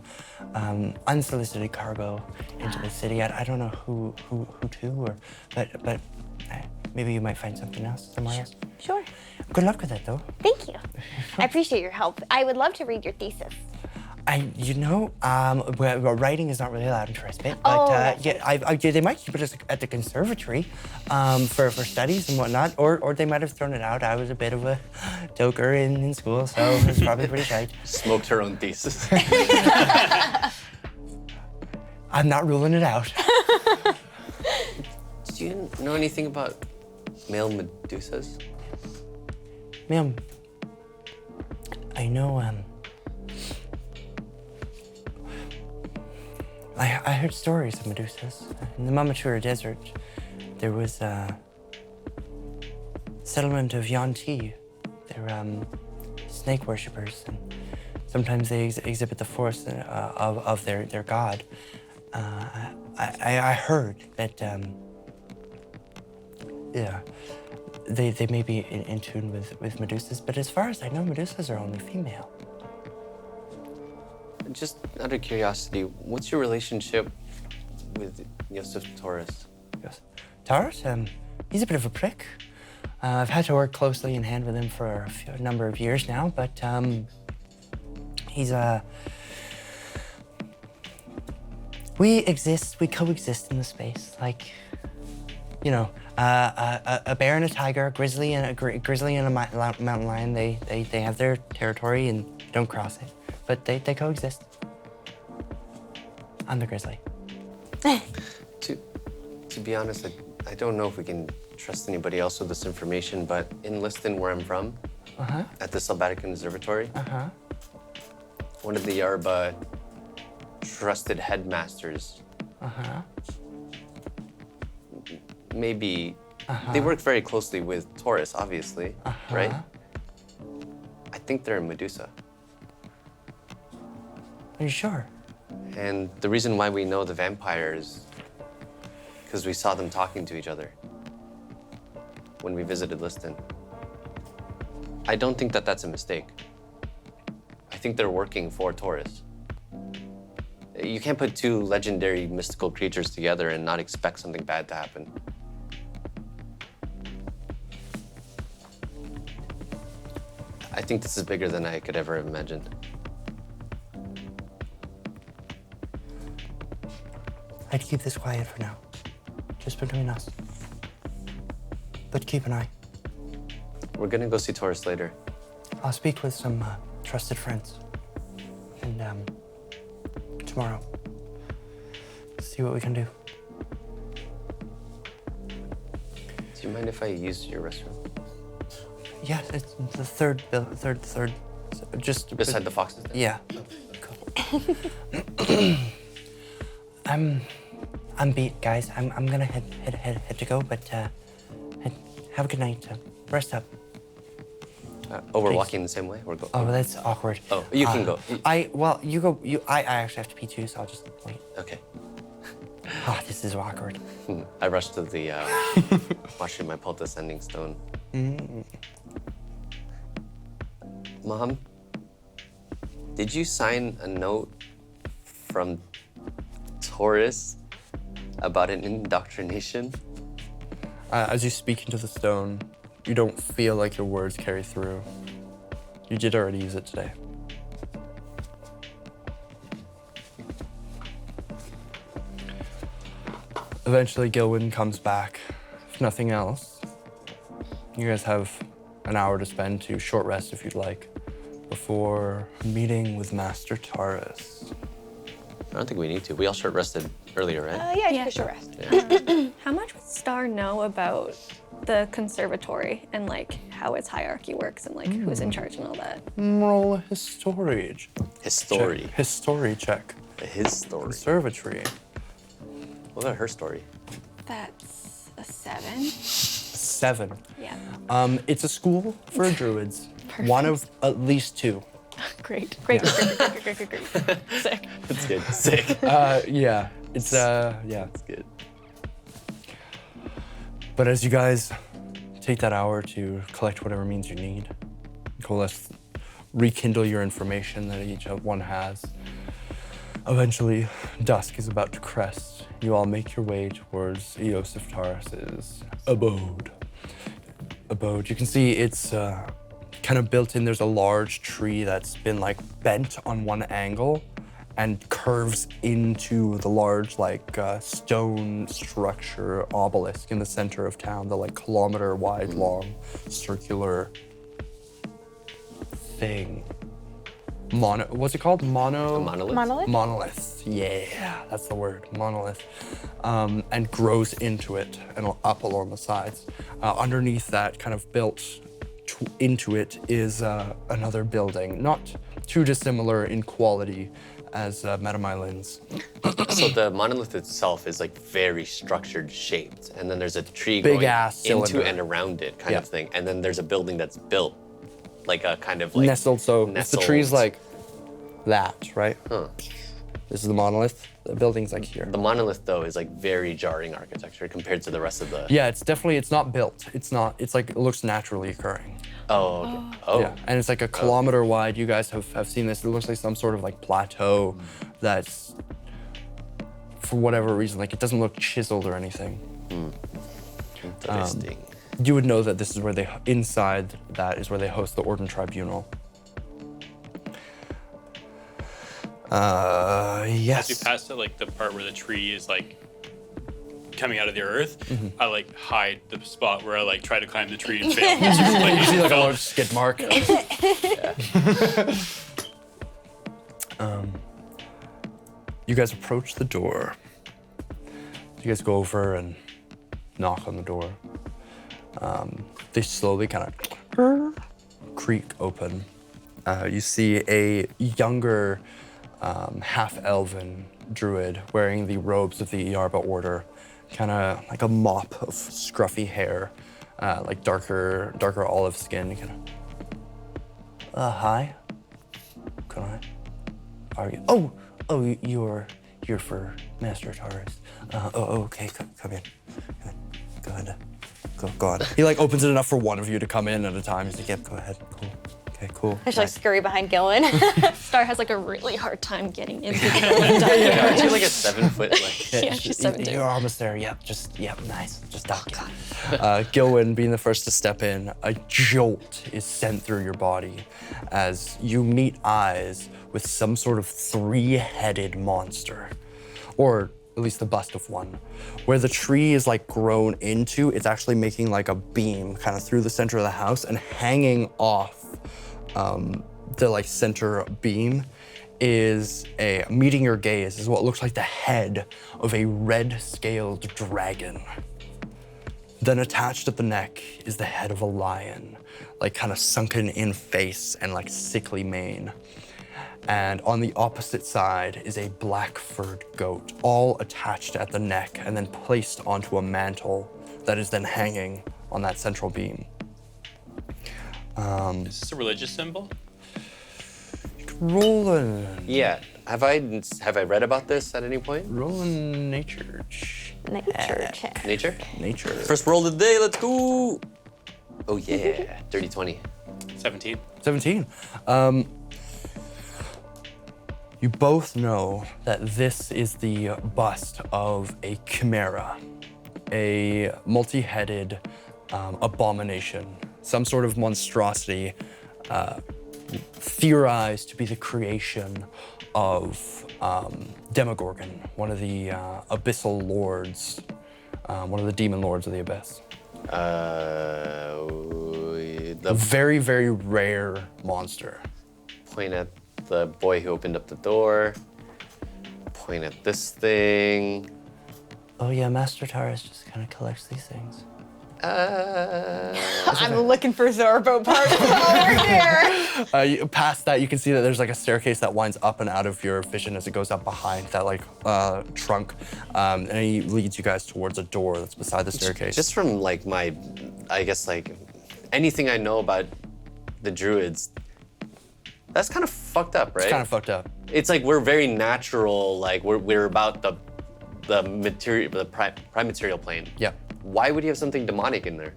unsolicited cargo into the city. I don't know who to, but maybe you might find something else somewhere else. Sure. Good luck with it, though. Thank you. I appreciate your help. I would love to read your thesis. Well, writing is not really allowed in Terespit, but they might keep it at the conservatory for studies and whatnot, or they might have thrown it out. I was a bit of a joker in school, so it was probably pretty shy. Smoked her own thesis. I'm not ruling it out. Do you know anything about male Medusas? Ma'am, I know, I heard stories of Medusas. In the Mamatura Desert, there was a settlement of Yanti. They're snake worshippers, and sometimes they exhibit the force of their god. I heard that, they may be in tune with Medusas, but as far as I know, Medusas are only female. Just out of curiosity, what's your relationship with Justus Taurus? Yes. Taurus, he's a bit of a prick. I've had to work closely in hand with him for a number of years now, but he's we coexist in the space, like, a bear and a tiger, a grizzly and a mountain lion. They have their territory and don't cross it. But they coexist. I'm the grizzly. To be honest, I don't know if we can trust anybody else with this information, but in Liston, where I'm from, at the Salvatican Observatory, one of the Yarba trusted headmasters, maybe, they work very closely with Taurus, obviously, right? I think they're a Medusa. Are you sure? And the reason why we know the vampires, because we saw them talking to each other when we visited Liston. I don't think that that's a mistake. I think they're working for Taurus. You can't put two legendary mystical creatures together and not expect something bad to happen. I think this is bigger than I could ever have imagined. I'd keep this quiet for now, just between us. But keep an eye. We're gonna go see Taurus later. I'll speak with some trusted friends, and tomorrow, see what we can do. Do you mind if I use your restroom? Yeah, it's the third, just Beside the foxes? Den? Yeah. Cool. I'm beat, guys. I'm gonna head to go, but have a good night. Rest up. We're Please. walking the same way? We're Oh, that's awkward. Oh, you can go. You go. I actually have to pee too, so I'll just wait. Okay. Oh, this is awkward. I rushed to the washing my pulp ascending stone. Mom, did you sign a note from Taurus about an indoctrination? As you speak into the stone, You don't feel like your words carry through. You did already use it today. Eventually, Gilwyn comes back. If nothing else, you guys have an hour to spend to short rest if you'd like, before meeting with Master Taurus. I don't think we need to. We all short rested earlier, right? Yeah, Yeah. you should rest. How much would Star know about the conservatory and like how its hierarchy works and like who's in charge and all that? Roll a history His story. check. History check. His story. Conservatory. What about her story? That's a 7. 7. Yeah. It's a school for druids. One of at least 2. Great. Yeah. Sick. That's good. Sick. Yeah, it's yeah. That's good. But as you guys take that hour to collect whatever means you need, coalesce, rekindle your information that each one has, eventually dusk is about to crest. You all make your way towards Eosif Taurus's abode. You can see it's kind of built in. There's a large tree that's been like bent on one angle and curves into the large stone structure obelisk in the center of town, the like kilometer wide long circular thing. What's it called? A monolith? Monolith? Monolith. Yeah, that's the word. Monolith. And grows into it and up along the sides. Underneath that, kind of built into it, is another building, not too dissimilar in quality as Metamylin's. So the monolith itself is like very structured shaped, and then there's a tree Big going ass into cylinder. and around it kind Yeah. of thing, and then there's a building that's built like a kind of like Nestled, so if the tree's like that, right? Huh. This is the monolith. The building's like here. The monolith though is like very jarring architecture compared to the rest of the. Yeah, it's not built. It's like, it looks naturally occurring. Oh. Okay. Oh. Yeah, and it's like a kilometer wide. You guys have seen this. It looks like some sort of like plateau that's, for whatever reason, like it doesn't look chiseled or anything. Interesting. You would know that this is where inside that is where they host the Orden Tribunal. Yes. As we pass to like the part where the tree is like coming out of the earth, I like hide the spot where I like try to climb the tree and fail. You see like a large skid mark. You guys approach the door. You guys go over and knock on the door. They slowly kind of creak open. You see a younger half-elven druid wearing the robes of the Iarba order, kind of like a mop of scruffy hair, like darker olive skin. Kind of. Hi. Can I? Are you? Oh, you're here for Master Taurus. Okay. Come in. Go ahead. Go on. He like opens it enough for one of you to come in at a time. He's like, yep, go ahead. Cool. Okay, cool. I just like scurry behind Gilwyn. Star has like a really hard time getting into the Aren't you like a 7 foot like? Yeah, she's 7'2". You're almost there. Yep, nice. Just duck. Gilwyn being the first to step in, a jolt is sent through your body as you meet eyes with some sort of 3-headed monster, or at least the bust of one. Where the tree is like grown into, it's actually making like a beam kind of through the center of the house, and hanging off the like center beam is meeting your gaze is what looks like the head of a red-scaled dragon. Then attached at the neck is the head of a lion, like kind of sunken in face and like sickly mane. And on the opposite side is a black-furred goat, all attached at the neck and then placed onto a mantle that is then hanging on that central beam. Is this a religious symbol? Roll a Yeah. Have I read about this at any point? Roll a nature. Nature check. Nature. Nature. First roll of the day. Let's go. Oh yeah. Dirty 20. 17. 17. You both know that this is the bust of a chimera, a multi-headed abomination, some sort of monstrosity theorized to be the creation of Demogorgon, one of the abyssal lords, one of the demon lords of the abyss. A very, very rare monster. Point at the boy who opened up the door. Point at this thing. Oh yeah, Master Taurus just kind of collects these things. I'm looking for Zorbo parts over here. Past that, you can see that there's like a staircase that winds up and out of your vision as it goes up behind that like trunk, and he leads you guys towards a door that's beside the staircase. Just from like I guess like anything I know about the druids, that's kind of fucked up, right? It's kind of fucked up. It's like we're very natural, like we're about the material, the prime material plane. Yeah. Why would you have something demonic in there?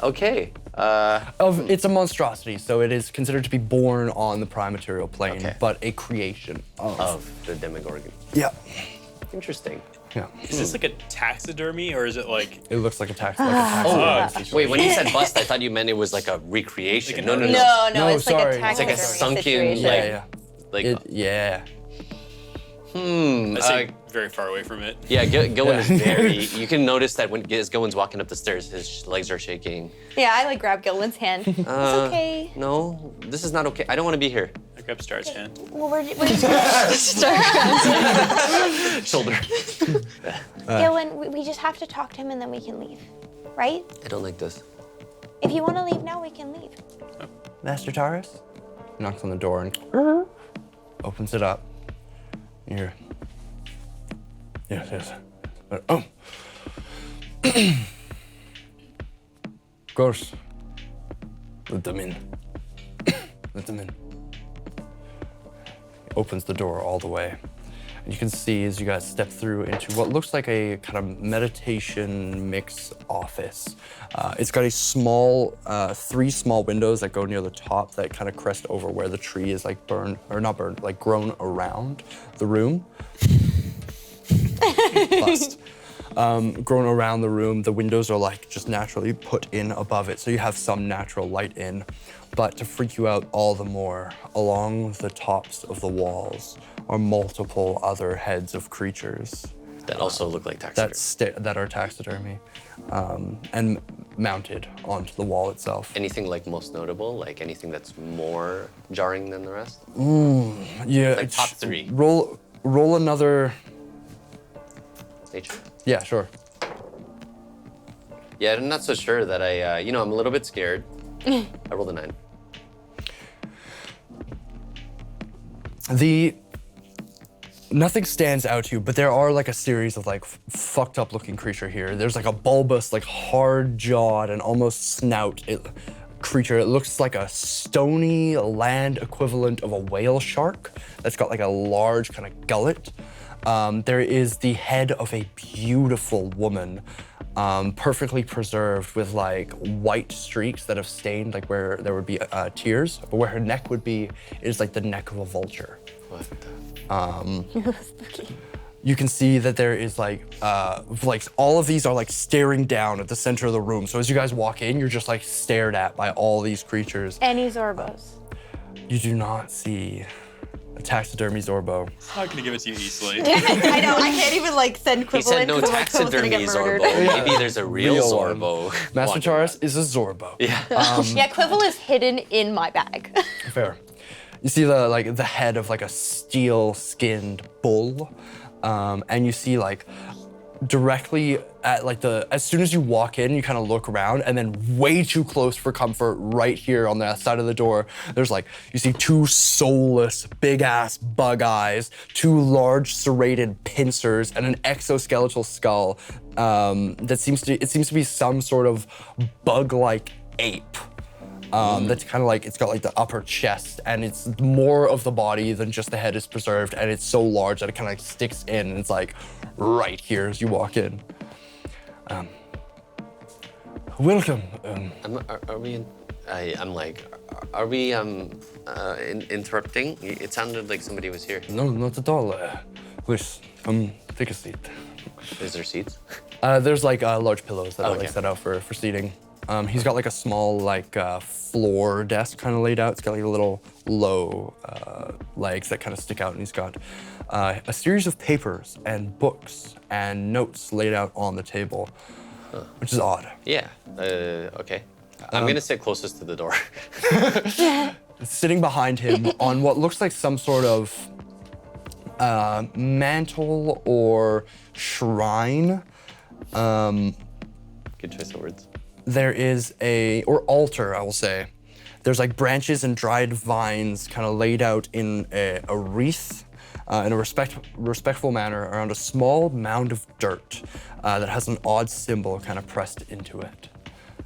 Okay. It's a monstrosity, so it is considered to be born on the prime material plane, Okay. but a creation Of the Demogorgon. Yeah. Interesting. Yeah. Is this like a taxidermy or is it like? It looks like a tax. Wait, when you said bust, I thought you meant it was like a recreation. Like no. No, No, it's like sorry. a It's like a taxidermy sunken, situation. Yeah. like, I stay very far away from it. yeah, Gillen is very, you can notice that when Gillen's walking up the stairs, his legs are shaking. Yeah, I like grab Gillen's hand. It's okay. No, this is not okay. I don't want to be here. I grab Star's hand. Well, we're just gonna Shoulder. Gillen, we just have to talk to him and then we can leave, right? I don't like this. If you want to leave now, we can leave. Master Taurus knocks on the door and opens it up. Here. Yes. But, of course. Let them in. Let them in. Opens the door all the way. And you can see as you guys step through into what looks like a kind of meditation mix office. It's got a small, 3 small windows that go near the top that kind of crest over where the tree is like burned, or not burned, like grown around the room. Bust. Grown around the room, the windows are like just naturally put in above it, so you have some natural light in. But to freak you out all the more, along the tops of the walls are multiple other heads of creatures That also look like taxidermy. that are taxidermy, and mounted onto the wall itself. Anything like most notable? Like anything that's more jarring than the rest? Yeah, Like top 3. Roll another. Nature? Yeah, sure. Yeah, I'm not so sure that I'm a little bit scared. I rolled a 9. Nothing stands out to you, but there are like a series of like fucked up looking creature here. There's like a bulbous, like hard jawed and almost snout creature. It looks like a stony land equivalent of a whale shark that's got like a large kind of gullet. There is the head of a beautiful woman, perfectly preserved with like white streaks that have stained like where there would be tears, but where her neck would be is like the neck of a vulture. What the? You can see that there is like all of these are like staring down at the center of the room. So as you guys walk in, you're just like stared at by all these creatures. Any Zorbos? You do not see a taxidermy Zorbo. I'm not gonna give it to you easily. I know, I can't even like send He said Quibbling no 'cause I'm like, Quibble's gonna taxidermy get Zorbo. murdered. Maybe there's a real Real one. Zorbo. Master walking Taurus around. is a Zorbo. Yeah. Yeah, Quibble is hidden in my bag. Fair. You see the head of like a steel-skinned bull, and you see like directly at like as soon as you walk in, you kind of look around, and then way too close for comfort, right here on the side of the door, there's like you see 2 soulless, big-ass bug eyes, 2 large serrated pincers, and an exoskeletal skull that seems to be some sort of bug-like ape. That's kind of like, it's got like the upper chest, and it's more of the body than just the head is preserved, and it's so large that it kind of like sticks in, and it's like right here as you walk in. Welcome. Are we? Are we interrupting? It sounded like somebody was here. No, not at all. Please, come take a seat. Is there seats? There's like large pillows that are Okay. like set out for seating. He's got like a small like floor desk kind of laid out. It's got like a little low legs that kind of stick out, and he's got a series of papers and books and notes laid out on the table, which is odd. Yeah. Okay. I'm gonna sit closest to the door. Sitting behind him on what looks like some sort of mantle or shrine. Good choice of words. There is or altar, I will say. There's like branches and dried vines kind of laid out in a wreath in a respectful manner around a small mound of dirt that has an odd symbol kind of pressed into it.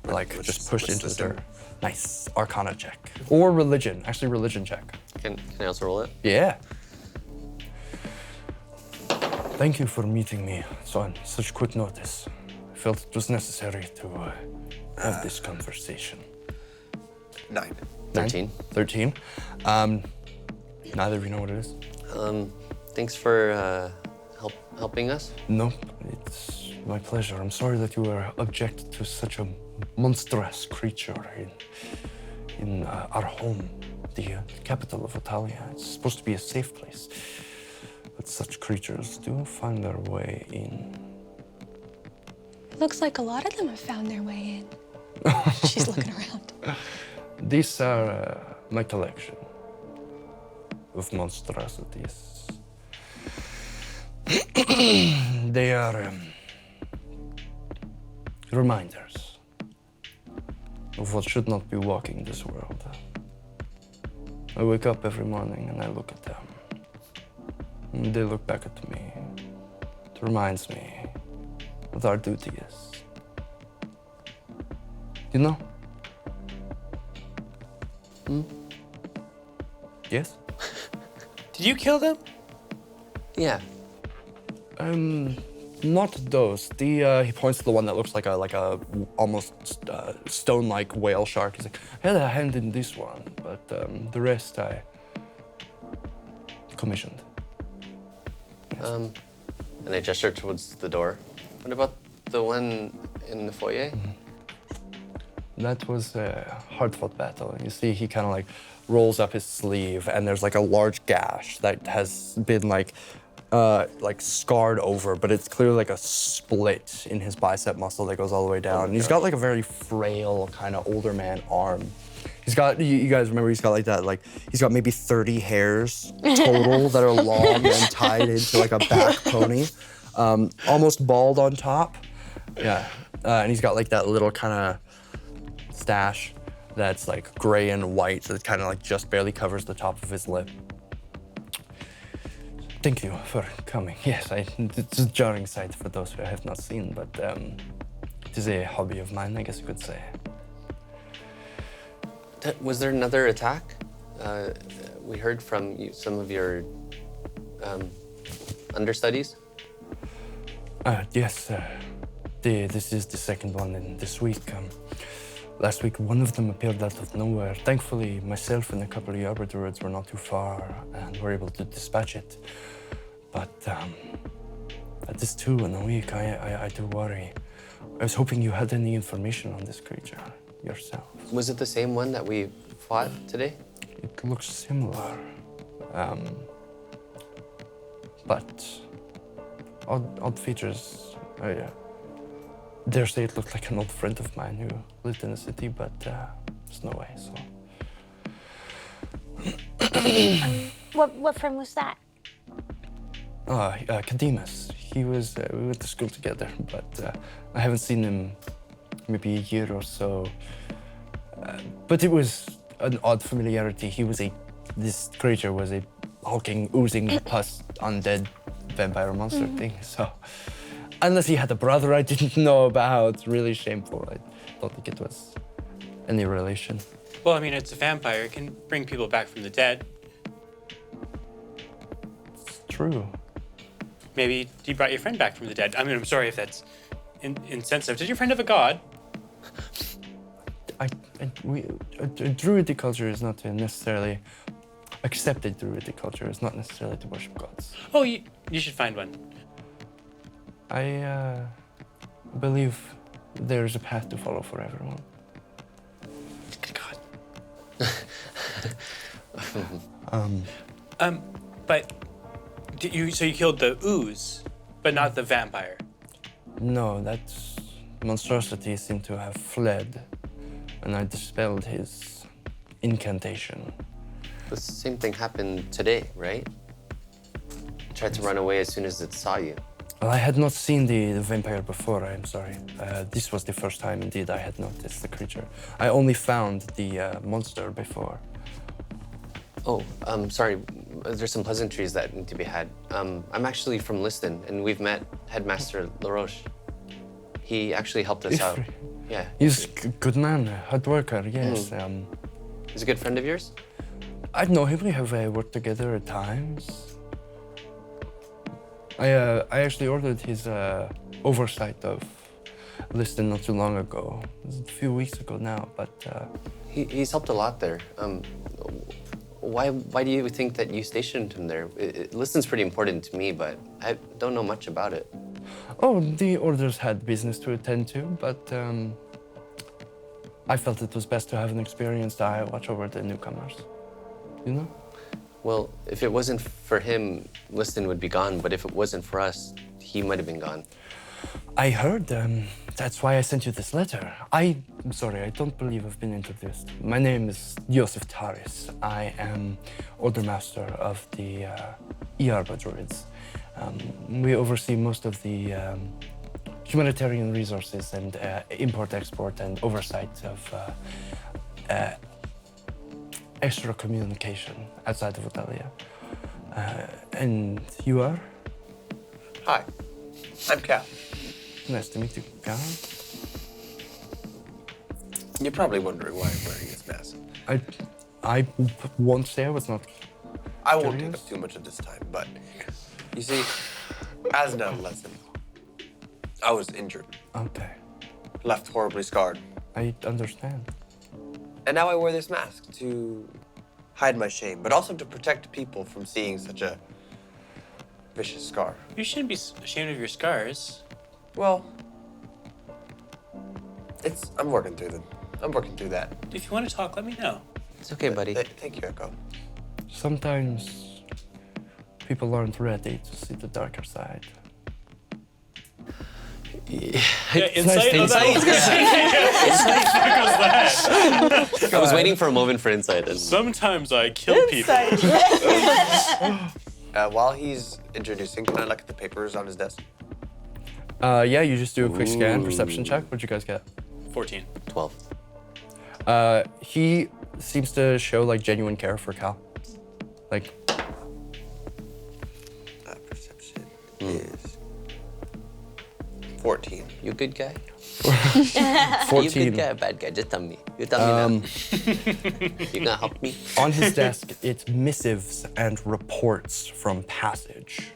Like just pushed into the dirt. Nice. Arcana check. Or religion. Actually, religion check. Can I also roll it? Yeah. Thank you for meeting me on such quick notice. I felt it was necessary to have this conversation. 9. 13. 13. Neither of you know what it is. Thanks for helping us. No, it's my pleasure. I'm sorry that you were object to such a monstrous creature in our home, the capital of Italia. It's supposed to be a safe place, but such creatures do find their way in. Looks like a lot of them have found their way in. She's looking around. These are my collection of monstrosities. They are reminders of what should not be walking this world. I wake up every morning and I look at them. And they look back at me. It reminds me what our duty is. You know? Yes? Did you kill them? Yeah. Not those. He points to the one that looks like a almost stone-like whale shark. He's like, I had a hand in this one, but the rest I commissioned. And I gesture towards the door. What about the one in the foyer? That was a hard-fought battle. You see, he kind of like rolls up his sleeve, and there's like a large gash that has been like scarred over, but it's clearly like a split in his bicep muscle that goes all the way down. And he's got like a very frail kind of older man arm. He's got, you guys remember, he's got like that, like he's got maybe 30 hairs total that are long and tied into like a back pony, almost bald on top. Yeah, and he's got like that little kind of stash that's like gray and white that kind of like just barely covers the top of his lip. Thank you for coming. Yes, it's a jarring sight for those who I have not seen, but it is a hobby of mine, I guess you could say. Was there another attack? We heard from some of your understudies. Yes, this is the second one in this week. Last week, one of them appeared out of nowhere. Thankfully, myself and a couple of Yarbor druids were not too far and were able to dispatch it. But at this 2 in a week, I do worry. I was hoping you had any information on this creature yourself. Was it the same one that we fought today? It looks similar. But odd features. I dare say it looked like an old friend of mine who lived in the city, but there's no way, so. What friend was that? Kademus. He was, we went to school together, but I haven't seen him maybe a year or so. But it was an odd familiarity. This creature was a hulking, oozing pus, undead vampire monster thing, so. Unless he had a brother I didn't know about, really shameful. I don't think it was any relation. Well, I mean, it's a vampire. It can bring people back from the dead. It's true. Maybe he brought your friend back from the dead. I mean, I'm sorry if that's insensitive. Did your friend have a god? A druidic culture is not necessarily accepted. Druidic culture is not necessarily to worship gods. Oh, you should find one. I believe there's a path to follow for everyone. God. But so you killed the ooze, but not the vampire. No, that monstrosity seemed to have fled, and I dispelled his incantation. The same thing happened today, right? Tried to run away as soon as it saw you. Well, I had not seen the vampire before, I am sorry. This was the first time, indeed, I had noticed the creature. I only found the monster before. Oh, sorry. There's some pleasantries that need to be had. I'm actually from Liston, and we've met Headmaster LaRoche. He actually helped us out. Yeah. He's a good man, hard worker, yes. He's a good friend of yours? I know him, we have worked together at times. I actually ordered his oversight of Liston not too long ago. It was a few weeks ago now, but... He's helped a lot there. Why do you think that you stationed him there? Liston's pretty important to me, but I don't know much about it. Oh, the orders had business to attend to, but I felt it was best to have an experienced eye watch over the newcomers, you know? Well, if it wasn't for him, Liston would be gone, but if it wasn't for us, he might have been gone. I heard, that's why I sent you this letter. I'm sorry, I don't believe I've been introduced. My name is Joseph Taris. I am Order Master of the Uehira Druids. We oversee most of the humanitarian resources and import-export and oversight of extra communication outside of Odalia. And you are? Hi, I'm Cal. Nice to meet you, Cal. You're probably wondering why I'm wearing this mask. I won't say I was not. I won't take curious. up too much of this time, but you see, as an adolescent, I was injured, Okay, left horribly scarred, I understand. and now I wear this mask to hide my shame, but also to protect people from seeing such a vicious scar. You shouldn't be ashamed of your scars. Well, I'm working through them. I'm working through that. If you want to talk, let me know. It's okay, buddy. Thank you, Echo. Sometimes people aren't ready to see the darker side. Yeah, nice to I was waiting for a moment for insight. And... Sometimes I kill people. While he's introducing, can I look at the papers on his desk? Yeah, you just do a quick scan, perception check. What'd you guys get? 14. 12. He seems to show like genuine care for Cal. Like, Perception is 14. You a good guy? Are you a 14. good guy or bad guy? Just tell me. You tell me now. You gonna help me? On his desk, it's missives and reports from Passage.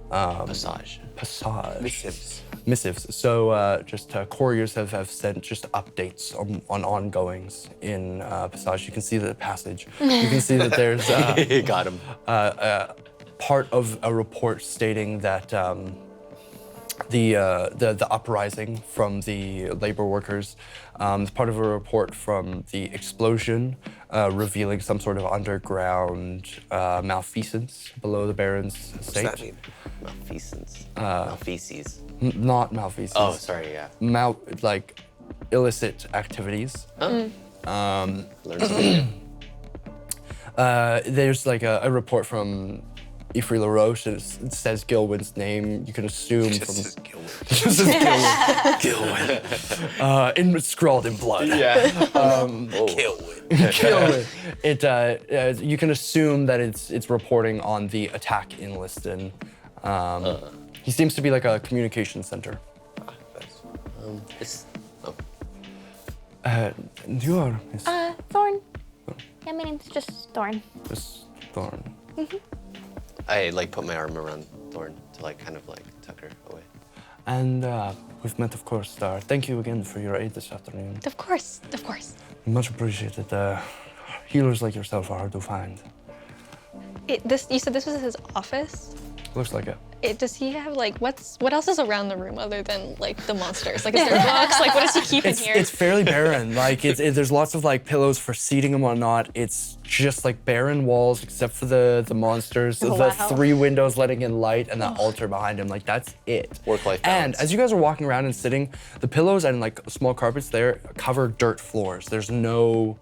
Passage. Passage. Missives. So just couriers have sent just updates on ongoings in Passage. You can see the Passage. You can see that there's Got him. part of a report stating that the uprising from the labor workers is part of a report from the explosion revealing some sort of underground malfeasance below the Baron's estate. What's that mean? Malfeasance. Malfeces. Not malfeasance. Oh, sorry, yeah. Like illicit activities. Learn something new. There's like a report from Ifri LaRoche. It says Gilwin's name. You can assume from just as Gilwin. Scrawled in blood. Yeah. Gilwin. It you can assume that it's reporting on the attack in Liston. He seems to be like a communication center. You are Miss Thorn. Yeah, my name's just Thorn. Miss Thorn. I like put my arm around Thorn to like kind of like tuck her away. And we've met, of course, Star. Thank you again for your aid this afternoon. Of course, of course. Much appreciated. Healers like yourself are hard to find. You said this was his office? Looks like it. Does he have like what else is around the room other than like the monsters? Like, is there books? Like, what does he keep in here? It's fairly barren. Like there's lots of like pillows for seating and whatnot. It's just like barren walls except for the monsters, the wow. 3 windows letting in light, and that altar behind him. Like that's it. Work-life And balance. as you guys are walking around and sitting, the pillows and like small carpets there cover dirt floors. There's no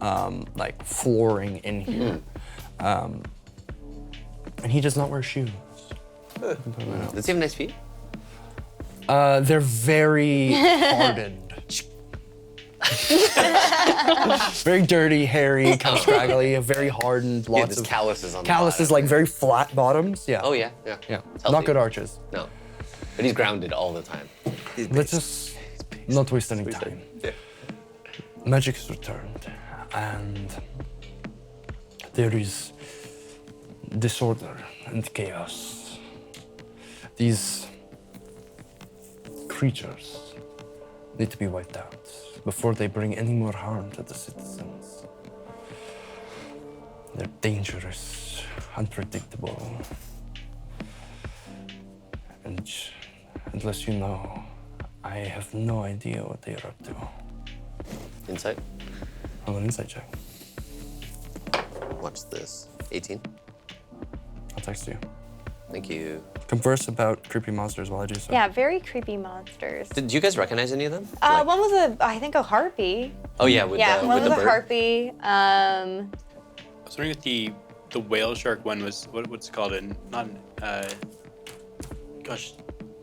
like flooring in here. And he does not wear shoes. Does he have nice feet? They're very hardened. Very dirty, hairy, kind of scraggly, very hardened, Yeah, lots there's of calluses on the calluses, bottom. like very flat bottoms. Yeah. Oh yeah, yeah. Yeah. It's Not healthy. good arches. No, but he's grounded all the time. Let's just not waste any time. Yeah. Magic is returned, and there is disorder and chaos. These creatures need to be wiped out before they bring any more harm to the citizens. They're dangerous, unpredictable, and unless you know, I have no idea what they are up to. Insight. Roll an insight check. What's this? 18. I'll text you. Thank you. Converse about creepy monsters while I do so. Yeah, very creepy monsters. Did you guys recognize any of them? One was I think a harpy. Oh yeah, with Yeah, the one with was the a bird. harpy. I was wondering if the whale shark one was what's it called? Gosh,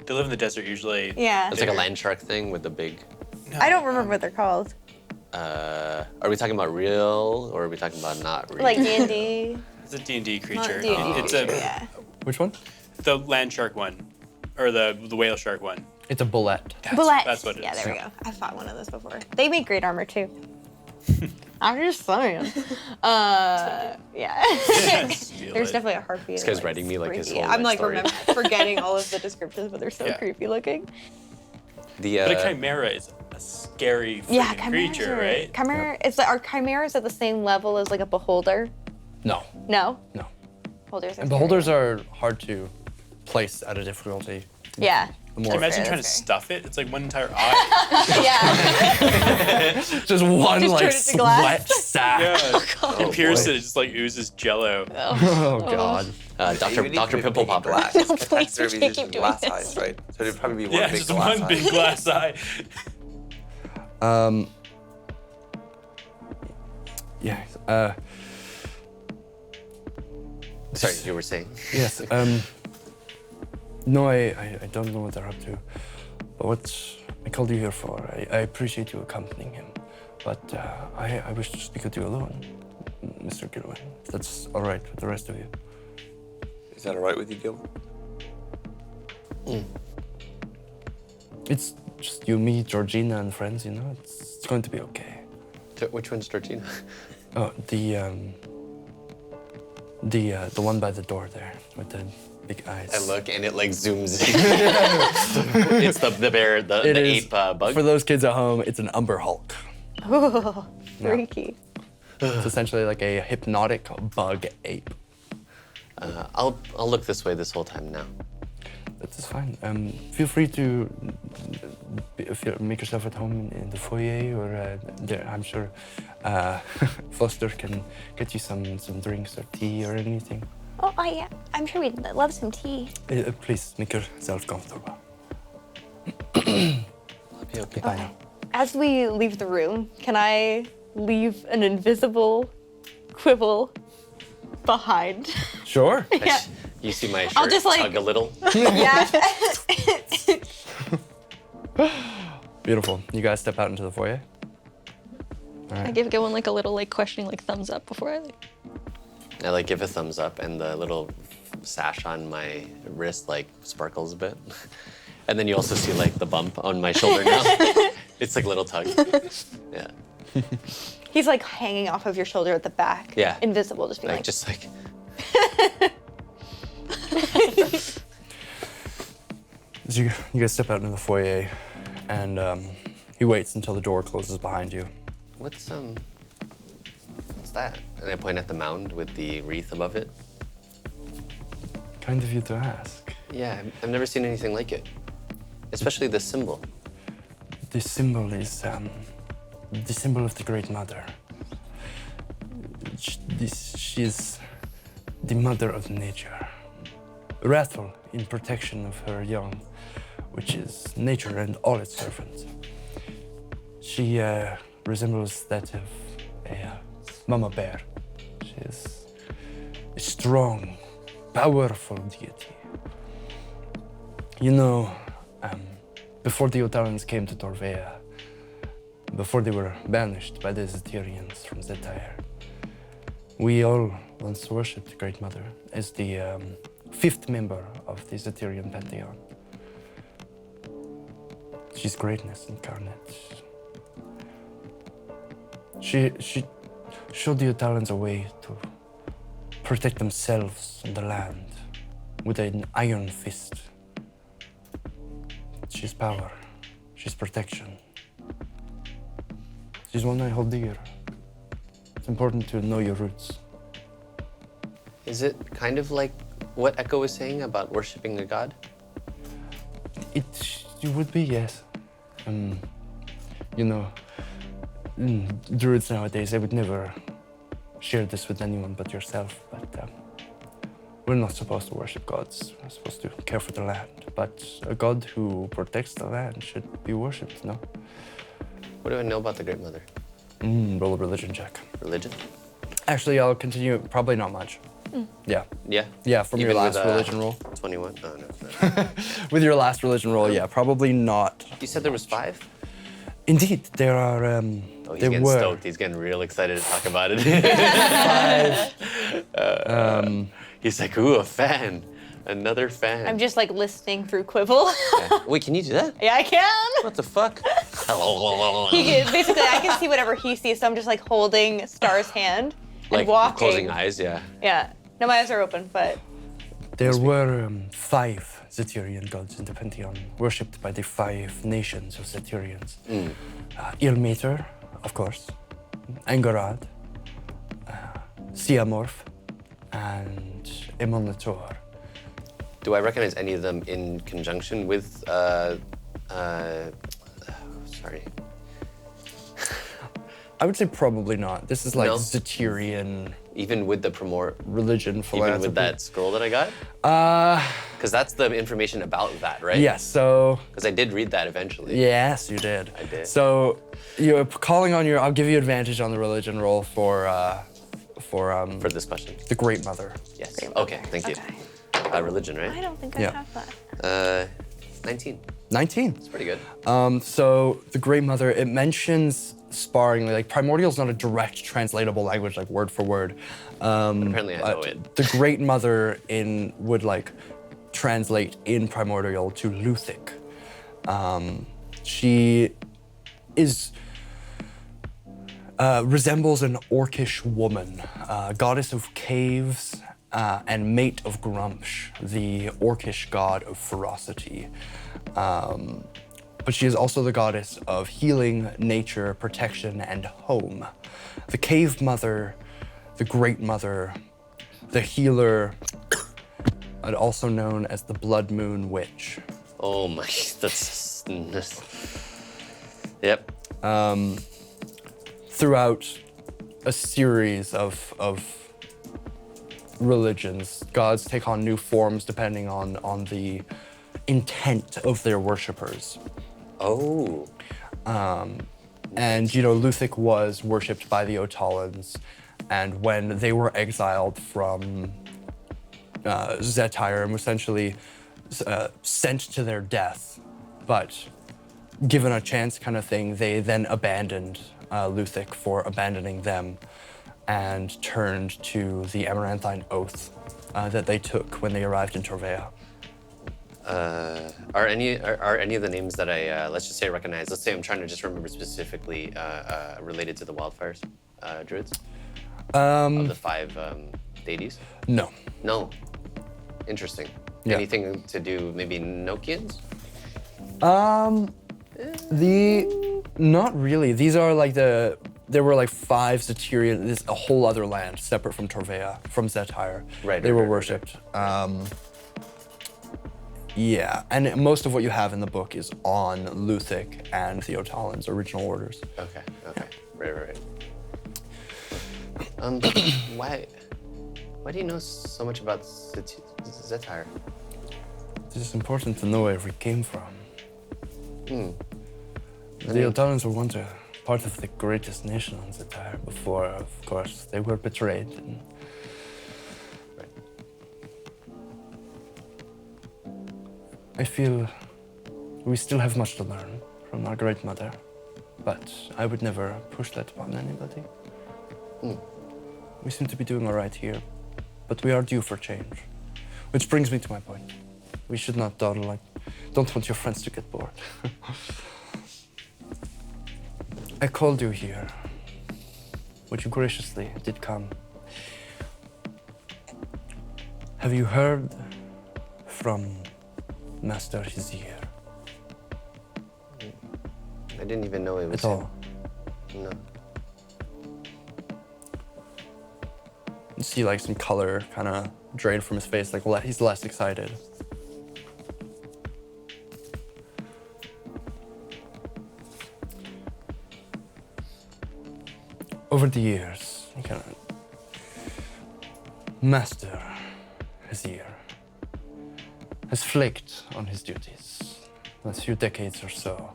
they live in the desert usually. Yeah. It's like a land shark thing with the big. I don't remember what they're called. Are we talking about real or are we talking about not real? Like D&D. It's a D&D creature. D&D It's a yeah. Which one? the land shark one, or the whale shark one. It's a bullet. Bullet. That's what it Yeah, is. there we go. I fought one of those before. They make great armor too. I'm just saying. Yeah. Steal There's it. definitely a harpy. This guy's writing me like his freaky. whole I'm life like story. forgetting all of the descriptions, but they're so Yeah. creepy looking. The But a chimera is a scary Yeah, freaking creature, right? Chimera. It's like, are chimeras at the same level as like a beholder? No. No. No. Beholders. And beholders are hard to place at a difficulty. Yeah. The more Imagine fair, trying to that's stuff it. It's like one entire eye. Yeah. just one Just like turn it to glass. sweat sack. Yeah. You pierce it, it just like oozes jello. Oh god. Dr. Pimple Popper. Glass. Please, we can't keep doing glass this. eyes, right? So it'd probably be one Yeah, big just glass one eye. big glass eye. Yeah. Sorry, you were saying. Yes. No, I don't know what they're up to. But what I called you here for, I appreciate you accompanying him. But I wish to speak with you alone, Mr. Gilwin. If that's all right with the rest of you. Is that all right with you, Gil? It's just you, me, Georgina, and friends, you know? It's going to be okay. Which one's Georgina? Oh, the one by the door there with the big eyes. I look and it like zooms in. It's the bear, the It is, ape bug. For those kids at home, it's an umber hulk. Ooh, freaky. It's essentially like a hypnotic bug ape. I'll look this way this whole time now. That's fine. Feel free to make yourself at home in the foyer, or there, I'm sure Foster can get you some drinks or tea or anything. Oh, yeah. I'm sure we'd love some tea. Please make yourself comfortable. I'll be okay. Bye now. As we leave the room, can I leave an invisible quibble behind? Sure. Yeah. You see my shirt I'll just, like- tug a little? Yeah. Beautiful. You guys step out into the foyer. All I right. give one like a little like questioning like thumbs up before I like. I like give a thumbs up and the little sash on my wrist like sparkles a bit. And then you also see like the bump on my shoulder now. It's like a little tug. Yeah. He's like hanging off of your shoulder at the back. Yeah. Invisible, just being Like like. just like As you guys step out into the foyer, and he waits until the door closes behind you. what's that? And I point at the mound with the wreath above it. Kind of you to ask. Yeah, I've never seen anything like it. Especially the symbol. The symbol is the symbol of the Great Mother. She's the mother of nature, wrathful in protection of her young, which is nature and all its servants. She resembles that of a mama bear. She is a strong, powerful deity. You know, before the Otarans came to Torvea, before they were banished by the Zeterians from Zetire, we all once worshipped the Great Mother as the 5th member of the Zeterian pantheon. She's greatness incarnate. She showed the Otarans a way to protect themselves and the land with an iron fist. She's power. She's protection. She's one I hold dear. It's important to know your roots. Is it kind of like what Echo was saying about worshiping a god? It would be, yes. You know, druids nowadays, they would never share this with anyone but yourself, but we're not supposed to worship gods. We're supposed to care for the land, but a god who protects the land should be worshipped, no? What do I know about the Great Mother? Roll a religion check. Religion? Actually, I'll continue, probably not much. Yeah. Yeah? Yeah, from your Even last with, religion roll. 21? Oh, no. With your last religion roll, yeah, probably not. You said there was 5? Indeed, there are, Oh, he's there getting were stoked. He's getting real excited to talk about it. 5. He's like, ooh, a fan. Another fan. I'm just like listening through Quibble. Yeah. Wait, can you do that? Yeah, I can. What the fuck? Basically, I can see whatever he sees, so I'm just like holding Star's hand and Like walking. closing eyes, yeah. Yeah. No, my eyes are open, but There were 5 Zeterian gods in the pantheon, worshipped by the 5 nations of Zeterians. Ilmater, of course, Angorad, Siamorph, and Emolator. Do I recognize any of them in conjunction with, sorry. I would say probably not. This is like No? Zeterian Even with the religion, even philanthropy. with that scroll that I got? Because that's the information about that, right? Yes, so Because I did read that eventually. yes, you did. I did. So you're calling on your. I'll give you advantage on the religion roll for For this question. the Great Mother. Yes. Okay, thank you. Religion, I right? don't think Yeah. I have that. 19. 19. It's pretty good. So the Great Mother, it mentions sparingly, like Primordial is not a direct translatable language, like word for word. Apparently I know it. The Great Mother would like translate in Primordial to Luthic. She resembles an orcish woman, goddess of caves and mate of Grumsh, the orcish god of ferocity. But she is also the goddess of healing, nature, protection, and home. The Cave Mother, the Great Mother, the Healer, and also known as the Blood Moon Witch. Oh my, that's. Yep. Throughout a series of religions, gods take on new forms depending on the intent of their worshippers. Oh. And, Luthic was worshipped by the Otalans, and when they were exiled from Zetire and essentially sent to their death, but given a chance kind of thing, they then abandoned Luthic for abandoning them and turned to the Amaranthine Oath that they took when they arrived in Torvea. Are any of the names that I let's just say recognize? Let's say I'm trying to just remember specifically related to the wildfires druids of the 5 deities. No. No. Interesting. Yeah. Anything to do maybe Nokians? Not really. These are like there were like 5 Zeterian, this a whole other land separate from Torvea, from Zetire. Right, They right, were right, worshipped. Yeah, and most of what you have in the book is on Luthic and Theotalin's original orders. Okay. Right. Why do you know so much about Zetyr? It is important to know where we came from. The Theotalins were once a part of the greatest nation on Zetyr before, of course, they were betrayed. Right. I feel we still have much to learn from our great mother, but I would never push that upon anybody. We seem to be doing all right here, but we are due for change. Which brings me to my point. We should not dawdle like, don't want your friends to get bored. I called you here, which you graciously did come. Have you heard from Master Hizir? I didn't even know it was At all? No. You see like some color kind of drain from his face, like he's less excited. Over the years, Master Hizir has flaked on his duties. Last few decades or so,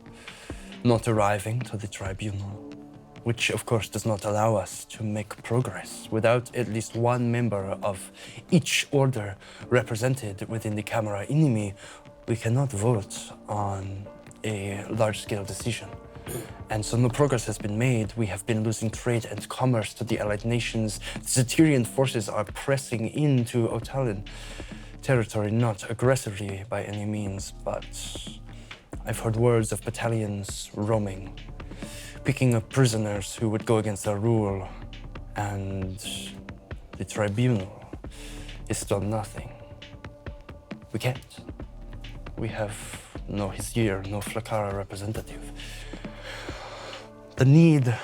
not arriving to the tribunal, which of course does not allow us to make progress without at least one member of each order represented within the Camera Inimi. We cannot vote on a large-scale decision. And so no progress has been made. We have been losing trade and commerce to the allied nations. The Zetyrian forces are pressing into Otalin territory, not aggressively by any means, but I've heard words of battalions roaming, picking up prisoners who would go against our rule, and the tribunal is done nothing. We can't. We have no Hizir, no Flakara representative. The need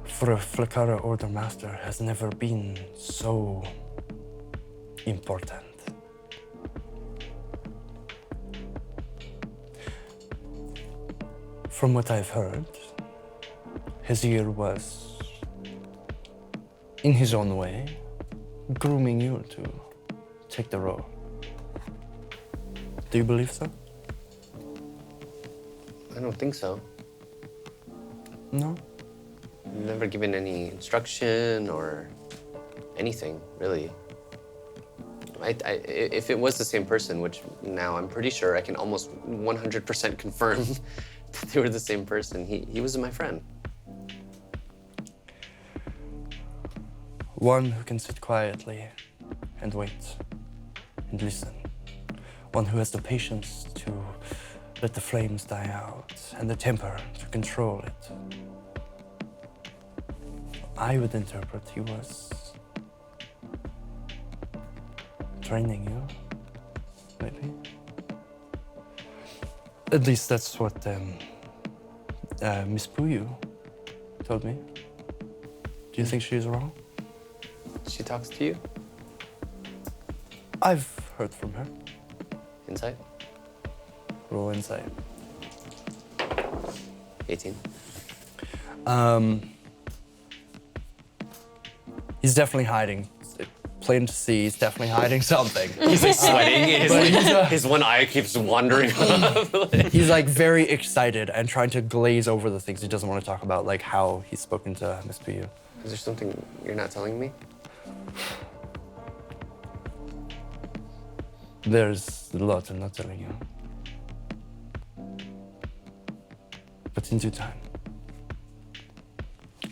for a Flakara Order Master has never been so important. From what I've heard, Hizir was, in his own way, grooming you to take the role. Do you believe so? I don't think so. No? Never given any instruction or anything, really. If it was the same person, which now I'm pretty sure I can almost 100% confirm that they were the same person, he was my friend. One who can sit quietly and wait and listen. One who has the patience to let the flames die out and the temper to control it. I would interpret he was training you, maybe. At least that's what Miss Puyu told me. Do you think she is wrong? She talks to you? I've heard from her. Insight? Roll insight. 18. He's definitely hiding. It's plain to see, he's definitely hiding something. He's like sweating. His one eye keeps wandering. He's like very excited and trying to glaze over the things he doesn't want to talk about, like how he's spoken to Miss Puyu. Is there something you're not telling me? There's a lot I'm not telling you. But in due time,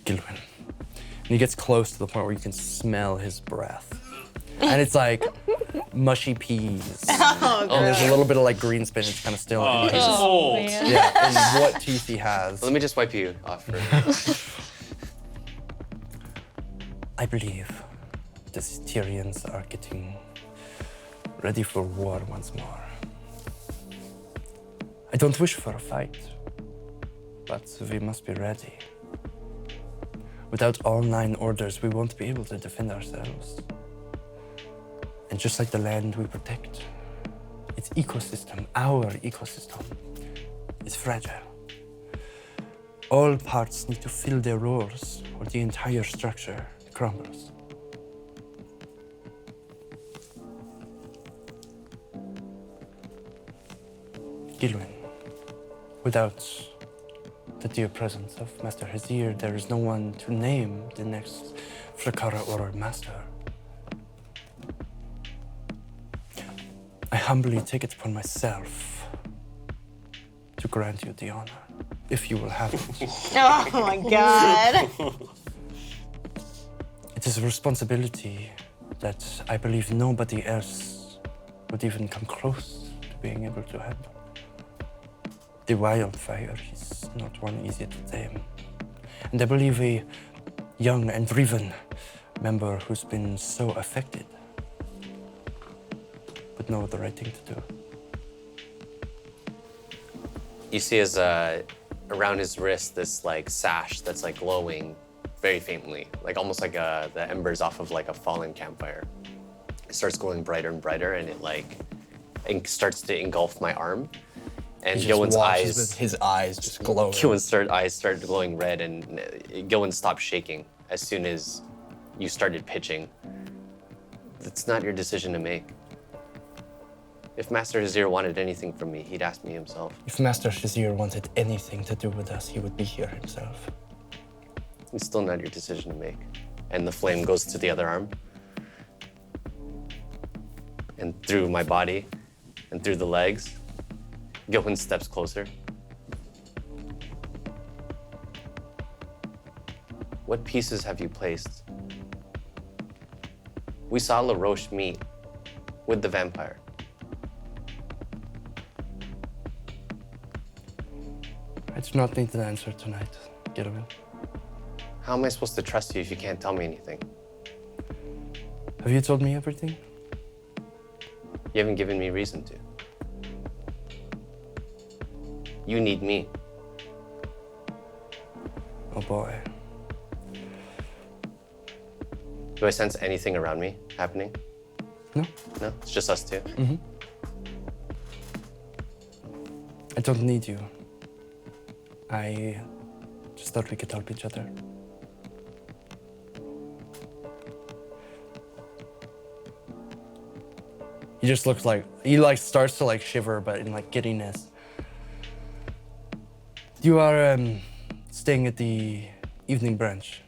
Gilwyn. And he gets close to the point where you can smell his breath. And it's like mushy peas. And there's a little bit of like green spinach kind of still in his Yeah, and what teeth he has. Let me just wipe you off for I believe the Tyrians are getting ready for war once more. I don't wish for a fight, but we must be ready. Without all 9 orders, we won't be able to defend ourselves. And just like the land we protect, it ecosystem, our ecosystem, is fragile. All parts need to fill their roles, or the entire structure crumbles. Gilwyn, without the dear presence of Master Hazir, there is no one to name the next Frakara or Master. I humbly take it upon myself to grant you the honor, if you will have it. Oh my god. It is a responsibility that I believe nobody else would even come close to being able to handle. The wildfire is not one easy to tame. And I believe a young and driven member who's been so affected would know the right thing to do. You see his, around his wrist, this like sash that's like glowing very faintly, like almost like the embers off of like a fallen campfire. It starts glowing brighter and brighter, and it like starts to engulf my arm. And He just Gilwyn's watches eyes, with his eyes just glowing. Gilwyn's eyes started glowing red, and Gilwyn stopped shaking as soon as you started pitching. It's not your decision to make. If Master Hazir wanted anything from me, he'd ask me himself. If Master Shazir wanted anything to do with us, he would be here himself. It's still not your decision to make. And the flame goes to the other arm. And through my body, and through the legs, Gilwyn steps closer. What pieces have you placed? We saw LaRoche meet with the vampire. I do not need the answer tonight, Gilwyn. How am I supposed to trust you if you can't tell me anything? Have you told me everything? You haven't given me reason to. You need me. Oh boy. Do I sense anything around me happening? No, No, it's just us two. I don't need you. I just thought we could help each other. He just looks like, he like starts to like shiver, but in like giddiness. You are staying at the evening branch.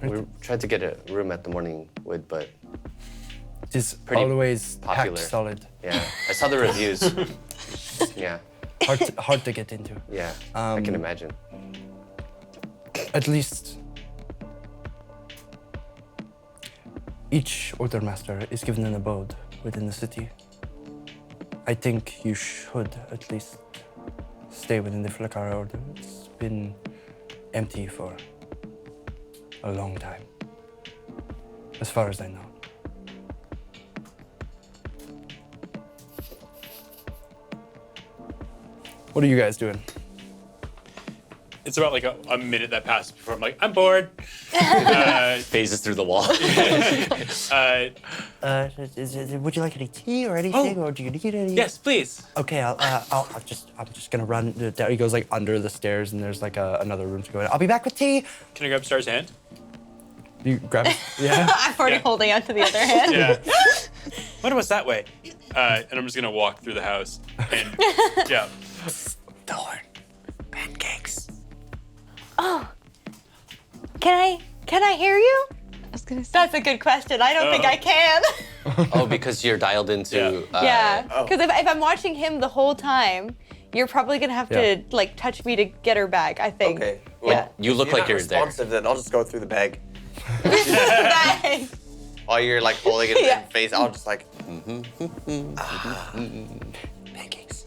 We tried to get a room at the morning wood, but It is Pretty always popular. packed solid. yeah, I saw the reviews. Yeah, Hard to get into. yeah, I can imagine. At least each order master is given an abode within the city. I think you should at least stay within the Flakara order. It's been empty for a long time, as far as I know. What are you guys doing? It's about like a minute that passes before I'm like, I'm bored. Phases through the wall. Would you like any tea or anything, or do you need any? Yes, please. Okay, I'm just gonna run down. He goes like under the stairs, and there's like another room to go in. I'll be back with tea. Can I grab Star's hand? You grab it. Yeah. I'm already Yeah. holding on to the other hand. Yeah. What was that way? And I'm just gonna walk through the house and yeah. Thorn. Pancakes. Oh, can I hear you? I was gonna say. That's a good question. I don't think I can. Oh, because you're dialed into. Yeah, because if I'm watching him the whole time, you're probably gonna have Yeah. to like touch me to get her back. I think. Okay. Yeah. You look If you're like not you're there. responsive, then I'll just go through the bag. Bang. While you're like holding it in Yeah. the face, I'll just like. Pancakes.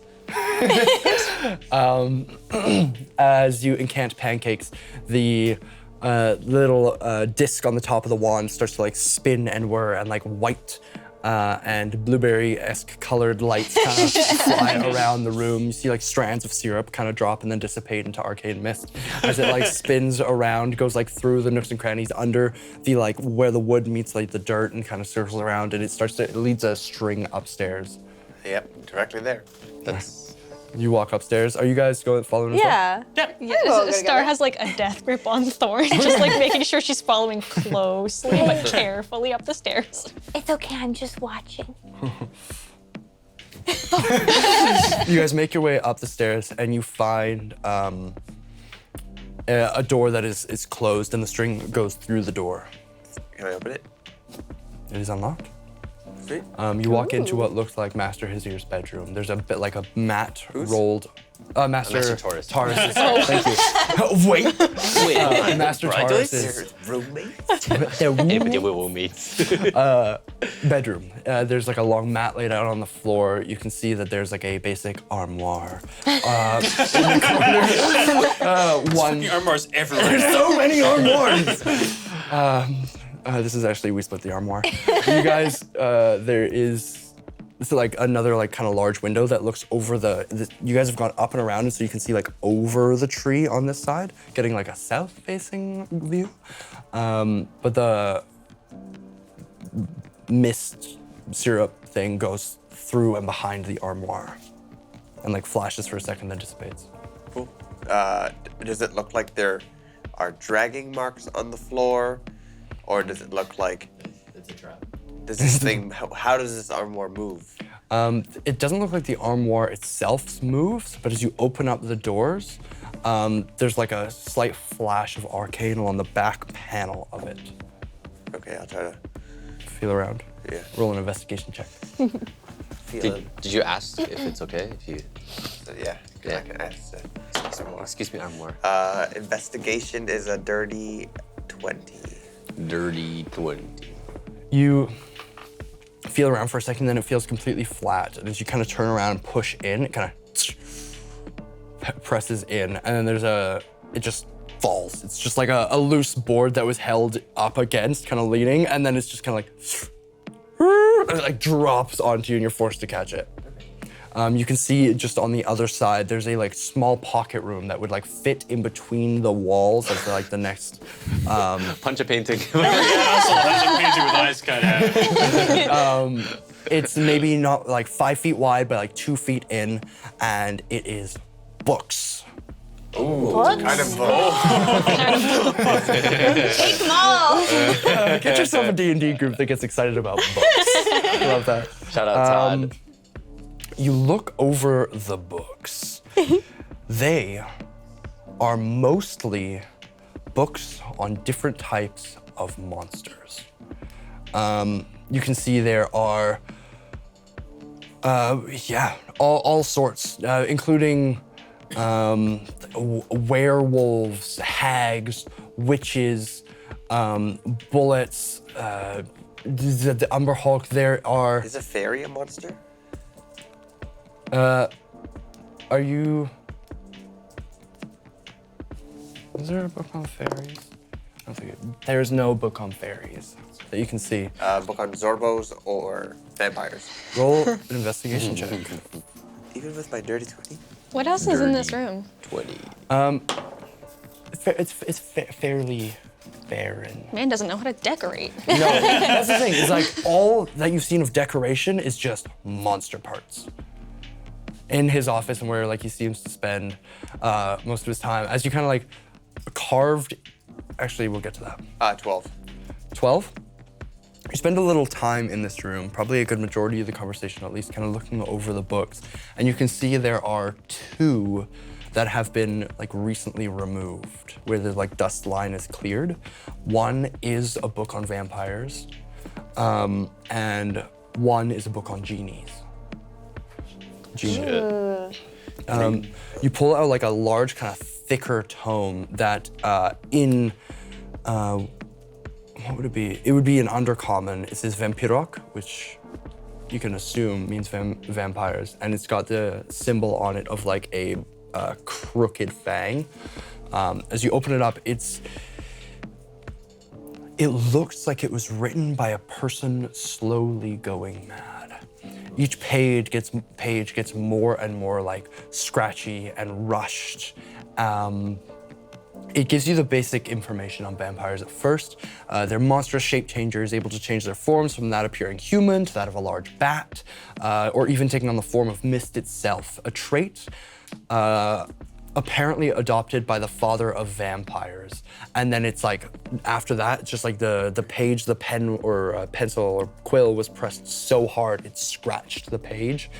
As you incant pancakes, the little disc on the top of the wand starts to like spin and whir, and like white and blueberry-esque colored lights kind of fly around the room. You see like strands of syrup kind of drop and then dissipate into arcane mist as it like spins around, goes like through the nooks and crannies under the like where the wood meets like the dirt and kind of circles around, and it leads a string upstairs. Yep, directly there. You walk upstairs. Are you guys following us? Yeah. Yeah, Star has like a death grip on Thorn, just like making sure she's following closely but carefully up the stairs. It's okay, I'm just watching. You guys make your way up the stairs and you find a door that is closed and the string goes through the door. Can I open it? It is unlocked. Sweet. You walk into what looks like Master Hizir's bedroom. There's a bit like a mat rolled. Master Taurus. Taurus's. Thank you. Wait. Master Taurus's roommates. bedroom. There's like a long mat laid out on the floor. You can see that there's like a basic armoire. In the corner, one. The armoires everywhere. There's so many armoires. This is actually, we split the armoire. You guys, there is, this is like another like kind of large window that looks over you guys have gone up and around, and so you can see like over the tree on this side, getting like a south-facing view. But the mist syrup thing goes through and behind the armoire and like flashes for a second, then dissipates. Cool. Does it look like there are dragging marks on the floor? Or does it look like It's a trap. does this thing? How does this armoire move? It doesn't look like the armoire itself moves, but as you open up the doors, there's like a slight flash of arcane on the back panel of it. Okay, I'll try to Feel around. Yeah. Roll an investigation check. feel it. Did you ask if it's okay? If you Yeah. 'Cause Yeah. I can ask some more. excuse me, armoire. Investigation is a dirty 20. Dirty 20. You feel around for a second, then it feels completely flat. And as you kind of turn around and push in, it kind of presses in, and then it just falls. It's just like a loose board that was held up against, kind of leaning, and then it's just kind of like, it like drops onto you and you're forced to catch it. You can see just on the other side, there's a like small pocket room that would like fit in between the walls of like the next. Punch a painting. Painting with eyes cut out. It's maybe not like 5 feet wide, but like 2 feet in, and it is books. Books? Kind of both. Take them all. Get yourself a D&D group that gets excited about books. I love that. Shout out Todd. You look over the books. They are mostly books on different types of monsters. You can see there are, all sorts, including werewolves, hags, witches, bullets, the Umber Hulk. There are. Is a fairy a monster? Are you? Is there a book on fairies? I don't think there's no book on fairies that you can see. Book on Zorbos or vampires? Roll an investigation check. Even with my dirty 20? What else is in this room? 20. It's fairly barren. Man doesn't know how to decorate. No, that's the thing. It's like all that you've seen of decoration is just monster parts. In his office and where like he seems to spend most of his time, as you kind of like carved. Actually, we'll get to that. 12. 12? You spend a little time in this room, probably a good majority of the conversation at least, kind of looking over the books, and you can see there are 2 that have been like recently removed, where the like dust line is cleared. One is a book on vampires, and one is a book on genies. You pull out like a large kind of thicker tome that what would it be? It would be an undercommon. It says Vampirok, which you can assume means vampires, and it's got the symbol on it of like a crooked fang. As you open it up, it looks like it was written by a person slowly going mad. Each page gets more and more like scratchy and rushed. It gives you the basic information on vampires at first. They're monstrous shape changers, able to change their forms from that appearing human to that of a large bat, or even taking on the form of mist itself, a trait apparently adopted by the father of vampires. And then it's like, after that, it's just like the page, the pen or pencil or quill was pressed so hard, it scratched the page.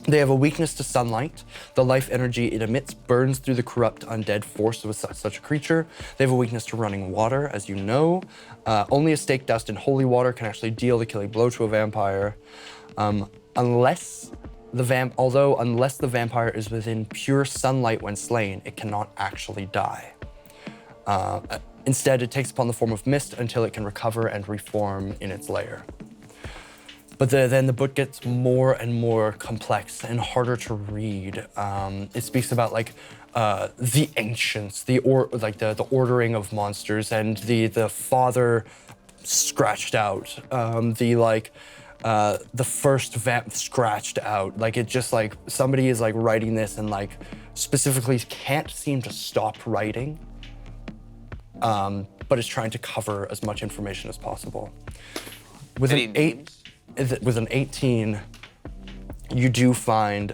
They have a weakness to sunlight. The life energy it emits burns through the corrupt undead force of such a creature. They have a weakness to running water, as you know. Only a stake dust in holy water can actually deal the killing blow to a vampire. Unless the vampire is within pure sunlight when slain, it cannot actually die. Instead, it takes upon the form of mist until it can recover and reform in its lair. But then the book gets more and more complex and harder to read. It speaks about like the ancients, the ordering of monsters, and the father scratched out, the first vamp scratched out. Like it just like somebody is like writing this and like specifically can't seem to stop writing, but is trying to cover as much information as possible. With Any an names? With an 18, you do find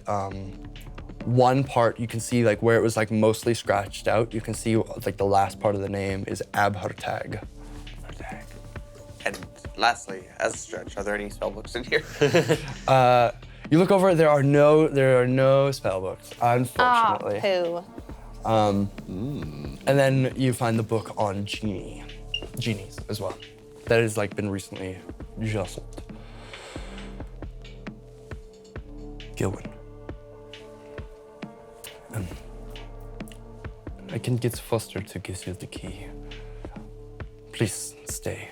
one part, you can see like where it was like mostly scratched out, you can see like the last part of the name is Abhartag. And lastly, as a stretch, are there any spell books in here? You look over, there are no spell books, unfortunately. Poo. And then you find the book on genies as well. That has like been recently jostled. Gilwin. I can get Foster to give you the key. Please stay.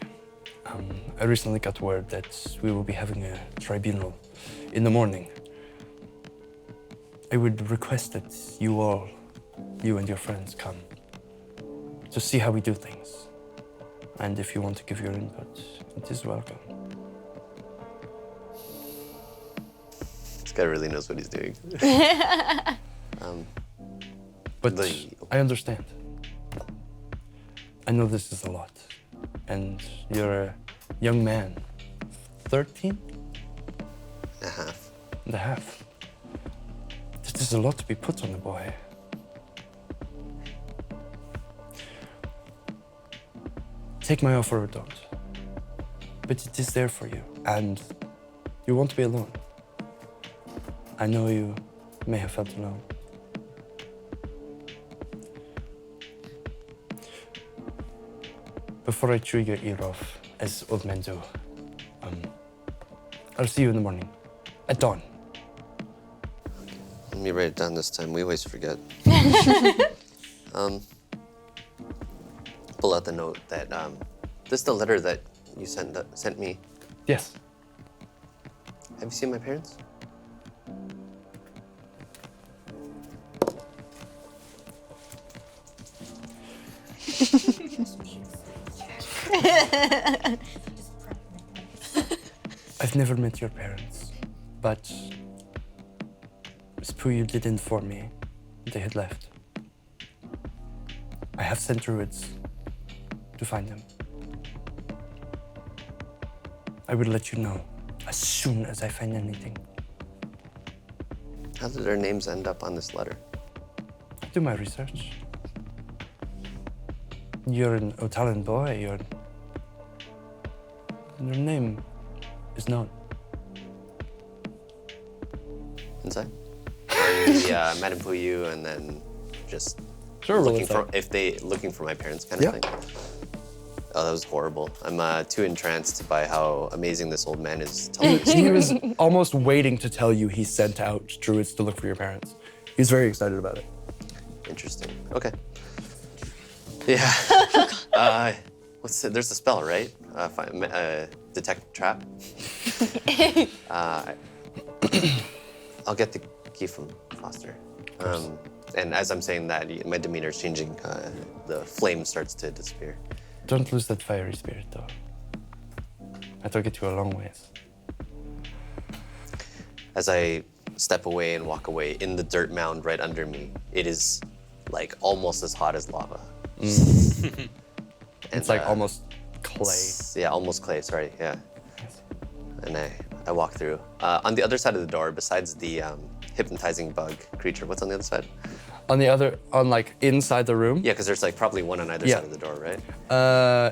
I recently got word that we will be having a tribunal in the morning. I would request that you and your friends come to see how we do things. And if you want to give your input, it is welcome. This guy really knows what he's doing. But I understand. I know this is a lot. And you're a young man. 13? And a half. This is a lot to be put on a boy. Take my offer or don't. But it is there for you, and you won't be alone. I know you may have felt alone. Before I chew your ear off, as old men do, I'll see you in the morning, at dawn. Let me write it down this time. We always forget. Pull out the note that, this is the letter that you sent me. Yes. Have you seen my parents? I've never met your parents, but Miss Pulido did inform me they had left. I have sent druids to find them. I will let you know as soon as I find anything. How did their names end up on this letter? I do my research. You're an Otalan boy. Your name is known. Inside? Yeah, Madame Pulido, and then just looking for my parents kind of thing. Oh, that was horrible. I'm too entranced by how amazing this old man is telling us. He was almost waiting to tell you he sent out druids to look for your parents. He's very excited about it. Interesting. Okay. Yeah. There's a spell, right? Detect trap. I'll get the key from Foster. And as I'm saying that, my demeanor is changing. The flame starts to disappear. Don't lose that fiery spirit, though. That'll get you a long ways. As I step away and walk away, in the dirt mound right under me, it is like almost as hot as lava. It's like almost clay. Yeah, almost clay. Sorry. Yeah. And I walk through. On the other side of the door, besides the hypnotizing bug creature, what's on the other side? On like inside the room. Yeah, because there's like probably one on either Yeah. side of the door, right?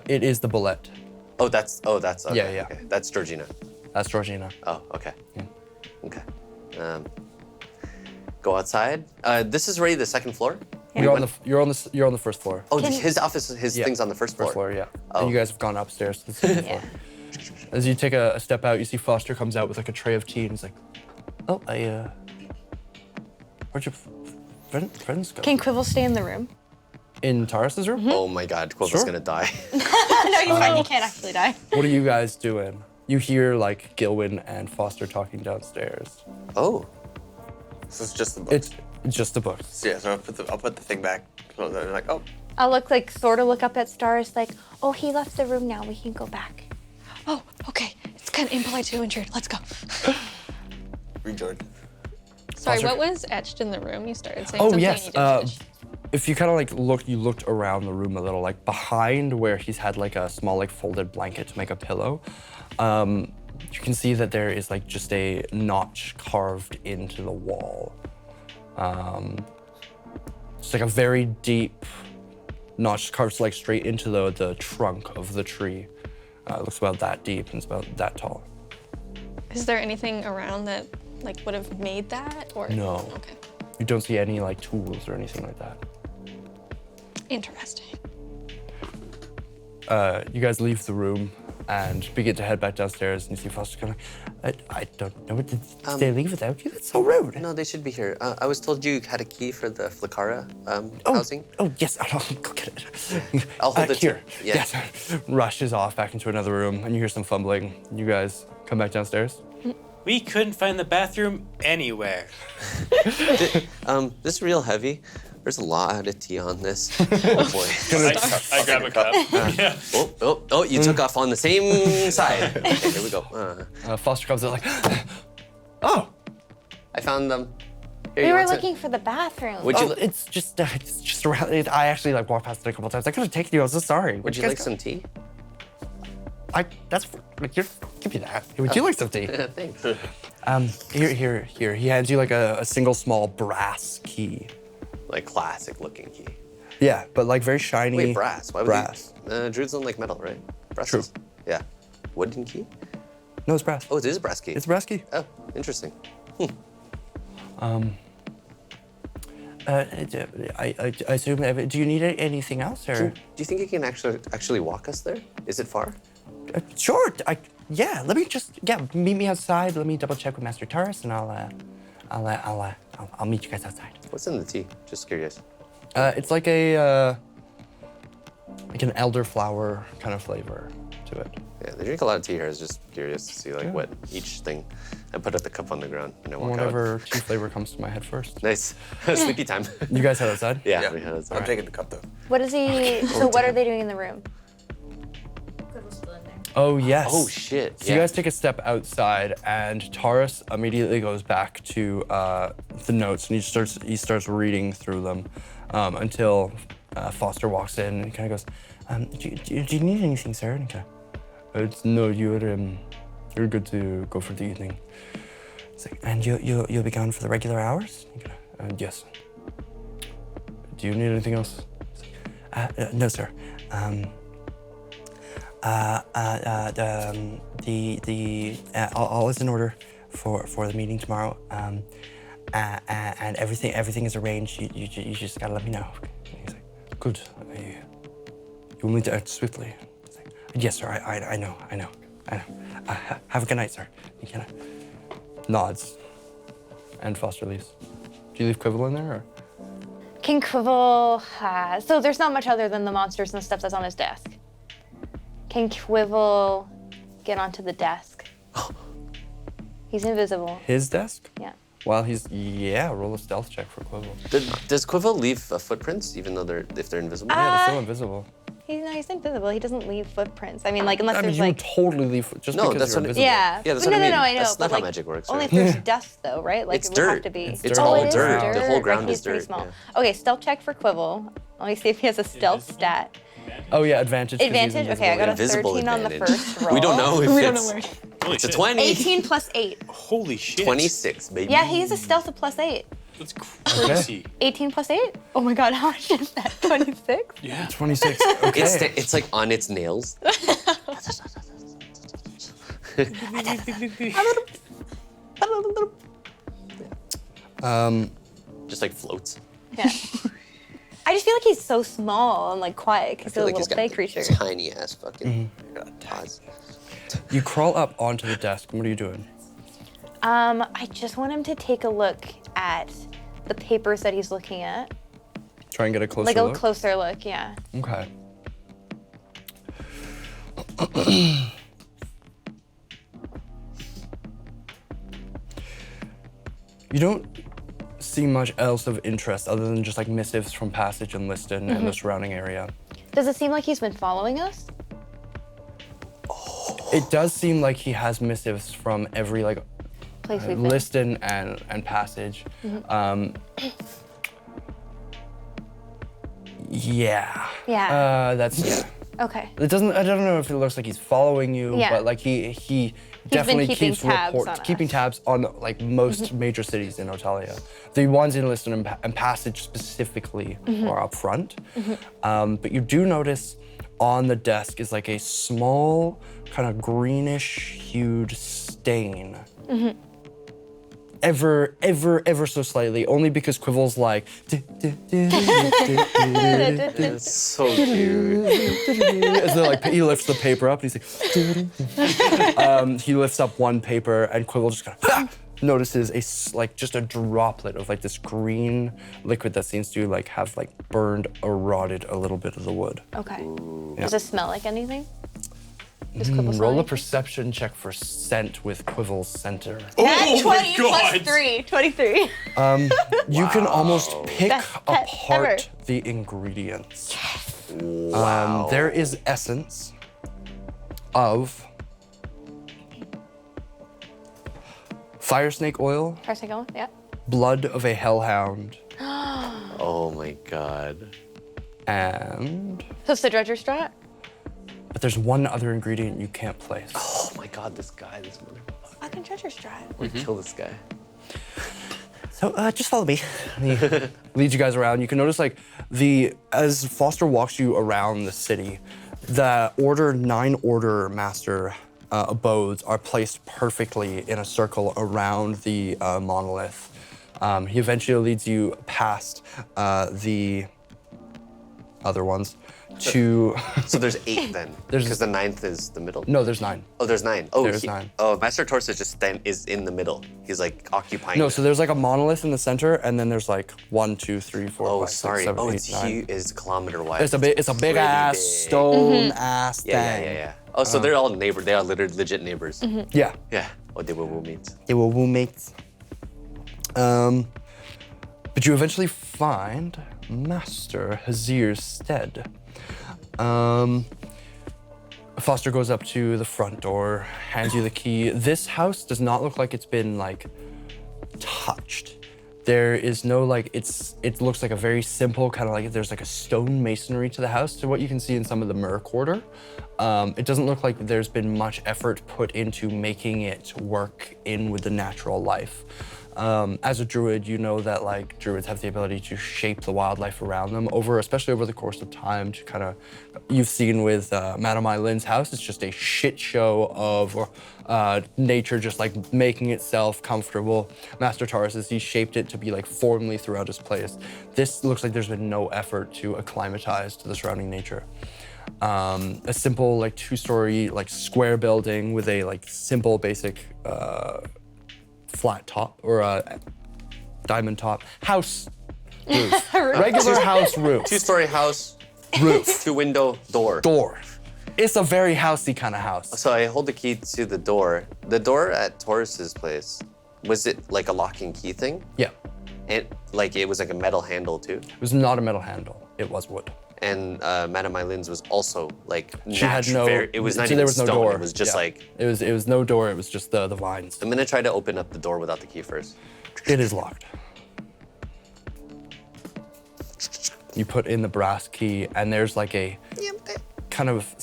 It is the bullet. Oh, that's okay. Yeah. Okay. That's Georgina. That's Georgina. Oh, okay. Okay. Go outside. This is already the second floor. You're on the first floor. Oh, his office, his Yeah. thing's on the first floor. First floor, yeah. Oh. And you guys have gone upstairs to the second floor. As you take a step out, you see Foster comes out with like a tray of tea, and he's like, "Oh, where'd your friends go?" Can Quibble stay in the room? In Taurus's room? Oh my God, Quill's Sure. gonna die. No, you're fine. You can't actually die. What are you guys doing? You hear like Gilwyn and Foster talking downstairs. Oh. This is just the books. It's just the books. Yeah, so I'll put the thing back. So they're like, oh, I'll look up at Stars like, oh, he left the room now. We can go back. Oh, okay. It's kind of impolite to intrude. Let's go. rejoin. Sorry, Foster- what was etched in the room? You started saying Oh something yes. and you didn't finish. If you kind of like looked around the room a little, like behind where he's had like a small like folded blanket to make a pillow, you can see that there is like just a notch carved into the wall. It's like a very deep notch carved like straight into the trunk of the tree. It looks about that deep and it's about that tall. Is there anything around that like would have made that or No. Okay. You don't see any like tools or anything like that. Interesting. You guys leave the room and begin to head back downstairs, and you see Foster kind of, I don't know what did they leave without you? That's so rude. No, they should be here. I was told you had a key for the Flicara housing. Oh yes, I'll go get it. I'll hold it here. too. Yeah. Yes. Rushes off back into another room, and you hear some fumbling. You guys come back downstairs. We couldn't find the bathroom anywhere. This is real heavy. There's a lot of tea on this. Oh boy. I grab a cup. Yeah. Oh, you took off on the same side. Okay, here we go. Foster comes in like, oh, I found them. Here, We you were want to- looking for the bathroom. Would you, oh, it's just around. I actually like walked past it a couple times. I could have taken you. I was so sorry. would you like some tea? Give me that. Would you like some tea? Yeah, thanks. Here. He hands you like a single small brass key. Like classic looking key. Yeah, but like very shiny. Wait, brass. Why would brass. Druids don't like metal, right? Brass. True. Yeah. Wooden key? No, it's brass. Oh, it is a brass key. It's a brass key. Oh, interesting. I assume. Do you need anything else, or? Do you think you can actually walk us there? Is it far? Sure. Yeah. Let me meet me outside. Let me double check with Master Taurus, and I'll meet you guys outside. What's in the tea? Just curious. It's like an elderflower kind of flavor to it. Yeah, they drink a lot of tea here. I was just curious to see like what each thing. I put the cup on the ground and I walk Whatever tea flavor comes to my head first. out. Nice. Sleepy time. You guys head outside? Yeah. We had it. I'm taking the cup though. What is he? So what are they doing in the room? Oh yes. Oh shit. So you guys take a step outside, and Taurus immediately goes back to the notes, and he starts reading through them until Foster walks in and kind of goes, do you need anything, sir? And no, you're good to go for the evening. It's like, and you'll be gone for the regular hours? Yes. Do you need anything else? No, sir. All is in order for the meeting tomorrow, and everything is arranged. You just gotta let me know. He's like, good. You will need to act swiftly. He's like, yes, sir. I know. Have a good night, sir. He kind of nods, and Foster leaves. Do you leave Quibble in there, or? Can Quibble? So there's not much other than the monsters and stuff that's on his desk. Can Quibble get onto the desk? He's invisible. His desk? Yeah. Well, roll a stealth check for Quibble. Does Quivel leave footprints even though if they're invisible? Yeah, they're still invisible. He's invisible. He doesn't leave footprints. I mean, like unless I mean, there's you like. would totally leave just No, because that's you're what it- invisible. Yeah. Yeah, that's but what I mean. I know. That's but not how like, magic works, Only right? if there's dust, though, right? Like It's it would have dirt. to be. It's oh, all it is dirt. The whole Like, ground he's is pretty dirt, small. yeah. Okay, stealth check for Quibble. Let me see if he has a stealth stat. Oh yeah, advantage. 'cause he's Advantage. Okay, I got a Invisible 13 on the advantage. first roll. We don't know if We don't know it's. where. Holy It's a shit. 20. 18 plus 8. Holy shit. 26, baby. Yeah, he has a stealth of plus 8. That's crazy. 18 plus 8? Oh my god, how much is that? 26? Yeah. 26. Okay. It's like on its nails. Just like floats. Yeah. I just feel like he's so small and like quiet because he's a little he's got fey creature. tiny ass fucking paws. You crawl up onto the desk. What are you doing? I just want him to take a look at the papers that he's looking at. Try and get a closer Like look. a closer look, yeah. Okay. You don't see much else of interest other than just like missives from Passage and Liston and the surrounding area. Does it seem like he's been following us? It does seem like he has missives from every like Place we've been. Liston and Passage. Yeah. Yeah. That's yeah. Okay. It doesn't. I don't know if it looks like he's following you, Yeah. but like he definitely keeping keeps tabs on keeping us. tabs on like most major cities in Otalia. The ones in Liston and Passage specifically are up front. But you do notice on the desk is like a small kind of greenish hued stain. Ever so slightly, only because Quibble's like. It's so cute. As though, like he lifts the paper up and he's like, he lifts up one paper and Quibble just kind of notices just a droplet of like this green liquid that seems to like have like burned or rotted a little bit of the wood. Okay. Does it smell like anything? Does Quibble smell Roll a anything? perception check for scent with Quibble's center. Oh 20 my plus god. 3. 23. You can almost pick Best pet apart the ingredients. Wow. There is essence of fire snake oil, First I go, yeah. blood of a hellhound, Oh my god. and So it's the dredger strat? but there's one other ingredient you can't place. Oh my god, this motherfucker. Fucking dredger strat. We'll kill this guy. So just follow me. He leads you guys around. You can notice like as Foster walks you around the city, the 9 order master abodes are placed perfectly in a circle around the monolith. He eventually leads you past the other ones to. So there's 8 then. Because the 9th is the middle. No, there's 9. Oh, there's 9. Oh, There's 9. Oh, Master Torsa is in the middle. He's like occupying. No, it. so there's like a monolith in the center, and then there's like 1, 2, 3, 4, Oh, 5, 6, sorry. 7, oh, 8, it's 9. huge. It's kilometer wide. It's a big pretty ass big. stone ass thing. Yeah. Oh, so they're all neighbor. They are legit neighbors. Yeah. Yeah. Oh, they were roommates. They were roommates. But you eventually find Master Hazir's stead. Foster goes up to the front door, hands you the key. This house does not look like it's been like touched. There is no like, it looks like a very simple kind of like, there's like a stone masonry to the house to what you can see in some of the Mer Quarter. It doesn't look like there's been much effort put into making it work in with the natural life. As a druid, you know that like druids have the ability to shape the wildlife around them especially over the course of time to kind of, you've seen with Madame Lynn's house, it's just a shit show of nature just like making itself comfortable. Master Taurus, he shaped it to be like formally throughout his place. This looks like there's been no effort to acclimatize to the surrounding nature. A simple like 2-story like square building with a like simple basic flat top or a diamond top house roof. Regular house roof. 2-story house, Roof. 2-window door. Door. It's a very housey kind of house. So I hold the key to the door. The door at Taurus's place, was it like a lock and key thing? Yeah. And like it was like a metal handle too? It was not a metal handle. It was wood. And Madame Eileen was also like She had no. it was not so even there was no stone. door. It was just Yeah. like. It was no door. It was just the vines. I'm gonna try to open up the door without the key first. It is locked. You put in the brass key, and there's like a kind of.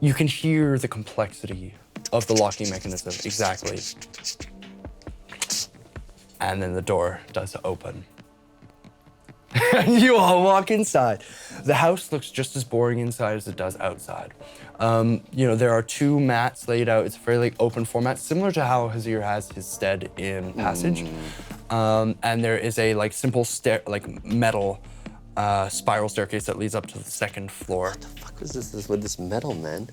You can hear the complexity of the locking mechanism exactly. And then the door does open. You all walk inside. The house looks just as boring inside as it does outside. There are 2 mats laid out. It's a fairly open format, similar to how Hazir has his stead in Passage. And there is a simple metal spiral staircase that leads up to the 2nd floor. What the fuck is this with this metal, man?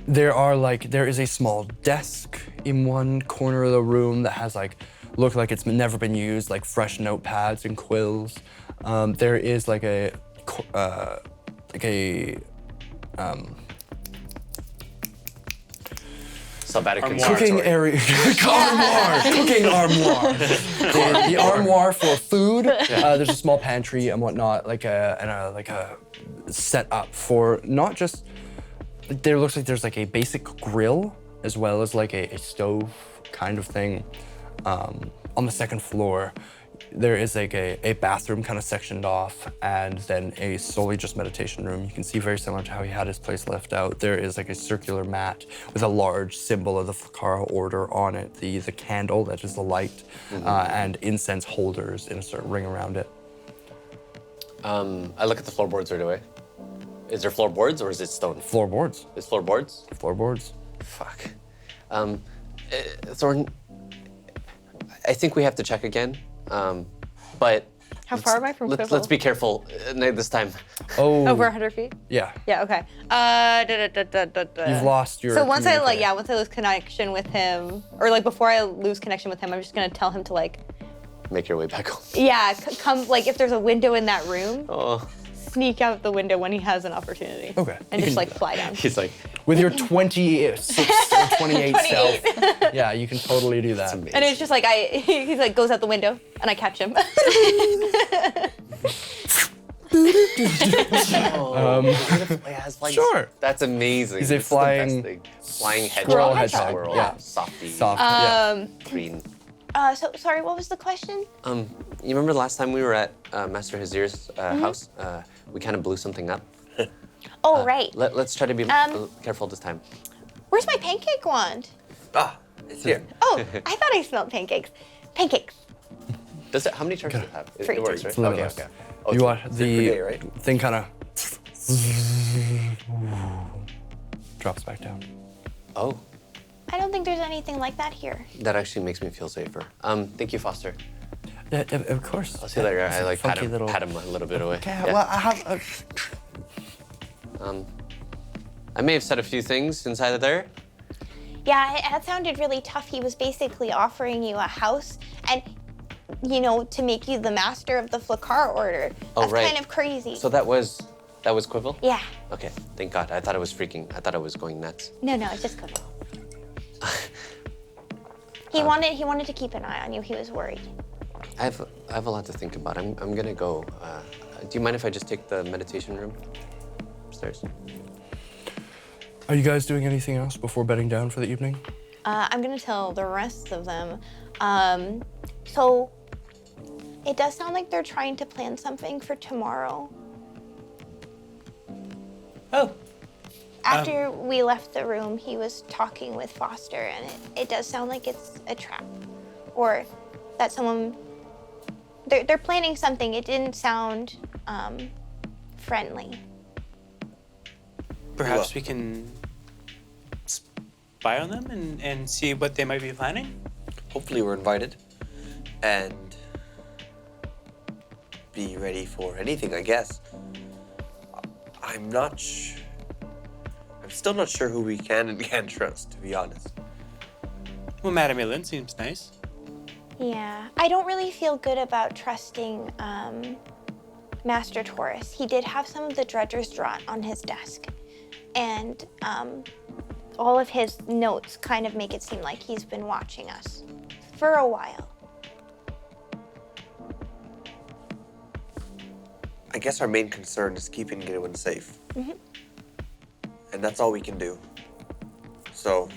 There is a small desk in one corner of the room that has look like it's never been used, like fresh notepads and quills. There is Vatican cooking area, cooking armoire. The armoire for food. There's a small pantry and whatnot, like a set up for not just. There looks like there's a basic grill as well as a stove kind of thing. On the 2nd floor, there is a bathroom kind of sectioned off, and then a solely just meditation room. You can see very similar to how he had his place left out. There is a circular mat with a large symbol of the Flakara order on it, the candle that is the light, and incense holders in a certain ring around it. I look at the floorboards right away. Is there floorboards or is it stone? Floorboards. It's floorboards? Floorboards. Fuck. Thorn, I think we have to check again, but... How far am I from Quibble? Let's be careful this time. Oh. Over 100 feet? Yeah. Yeah, okay. You've lost your. So once I lose connection with him, or before I lose connection with him, I'm just gonna tell him to Make your way back home. Yeah, come if there's a window in that room, Oh. sneak out the window when he has an opportunity. Okay. And just fly down. He's like... With your 26 or 28 stealth. Yeah, you can totally do that. amazing. And it's just he goes out the window and I catch him. Sure. That's amazing. He's a It's the best thing. squirrel flying hedgehog. hedgehog. Squirrel. Yeah. Softy. Soft. Yeah. Green. So sorry, what was the question? You remember the last time we were at Master Hazir's house? We kind of blew something up. Oh, right. Let's try to be careful this time. Where's my pancake wand? It's here. Oh, I thought I smelled pancakes. Pancakes. Does it? How many charges does it have? Three. It works, right? It's limitless. Okay. You watch per the day, right? thing kind of drops back down. Oh, I don't think there's anything like that here. that actually makes me feel safer. Thank you, Foster. Yeah, of course. I'll see you later. It's a I pat funky him, pat him a little bit away. Okay, Yeah. well, I have. I may have said a few things inside of there. Yeah, it sounded really tough. He was basically offering you a house and, to make you the master of the Flakar order. Oh, That's right. kind of crazy. So that was Quibble? Yeah. Okay, thank God. I thought I was going nuts. No, it's just Quibble. He wanted to keep an eye on you. He was worried. I have a lot to think about. I'm gonna go. Do you mind if I just take the meditation room upstairs? Are you guys doing anything else before bedding down for the evening? I'm gonna tell the rest of them. So it does sound like they're trying to plan something for tomorrow. Oh, After we left the room, he was talking with Foster, and it does sound like it's a trap, or that someone. They're planning something. It didn't sound friendly. perhaps we can spy on them and see what they might be planning. Hopefully we're invited. And be ready for anything, I guess. I'm still not sure who we can and can't trust, to be honest. Well, Madame Eileen seems nice. Yeah, I don't really feel good about trusting Master Taurus. He did have some of the Dredger's Draught on his desk, and all of his notes kind of make it seem like he's been watching us for a while. I guess our main concern is keeping Gilwin safe. And that's all we can do. So,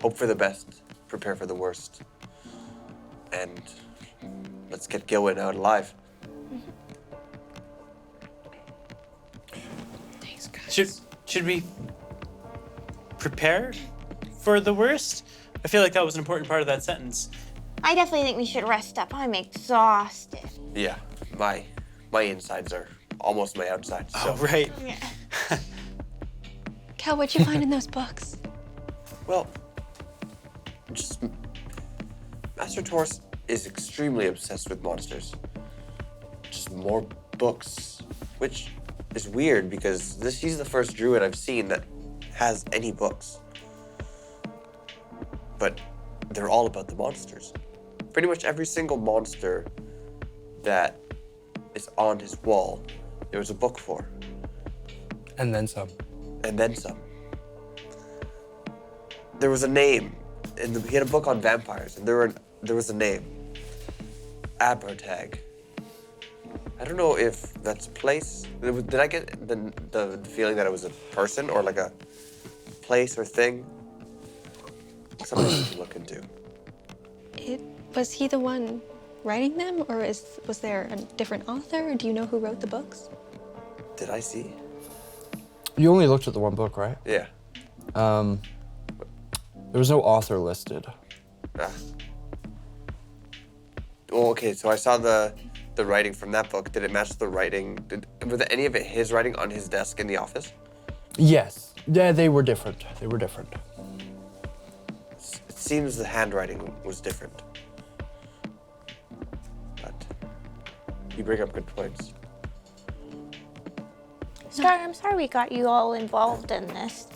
hope for the best, prepare for the worst. And let's get Gilwin out alive. Thanks, guys. Should we prepare for the worst? I feel like that was an important part of that sentence. I definitely think we should rest up. I'm exhausted. Yeah, my insides are almost my outsides. So. Oh, right. Yeah. Cal, what'd you find in those books? Well, just Master Taurus is extremely obsessed with monsters. Just more books, which is weird because he's the first druid I've seen that has any books. But they're all about the monsters. Pretty much every single monster that is on his wall, there was a book for. And then some. And then some. There was a name. He had a book on vampires, and there was a name. Abertag. I don't know if that's a place. Did I get the feeling that it was a person or like a place or thing? Something to look into. Was he the one writing them, or was there a different author? Or do you know who wrote the books? Did I see? You only looked at the one book, right? Yeah. There was no author listed. Ah. Oh, okay, so I saw the writing from that book. Did it match the writing? Was any of it his writing on his desk in the office? Yes. Yeah, they were different. They were different. It seems the handwriting was different. But you bring up good points. Star, I'm sorry we got you all involved in this.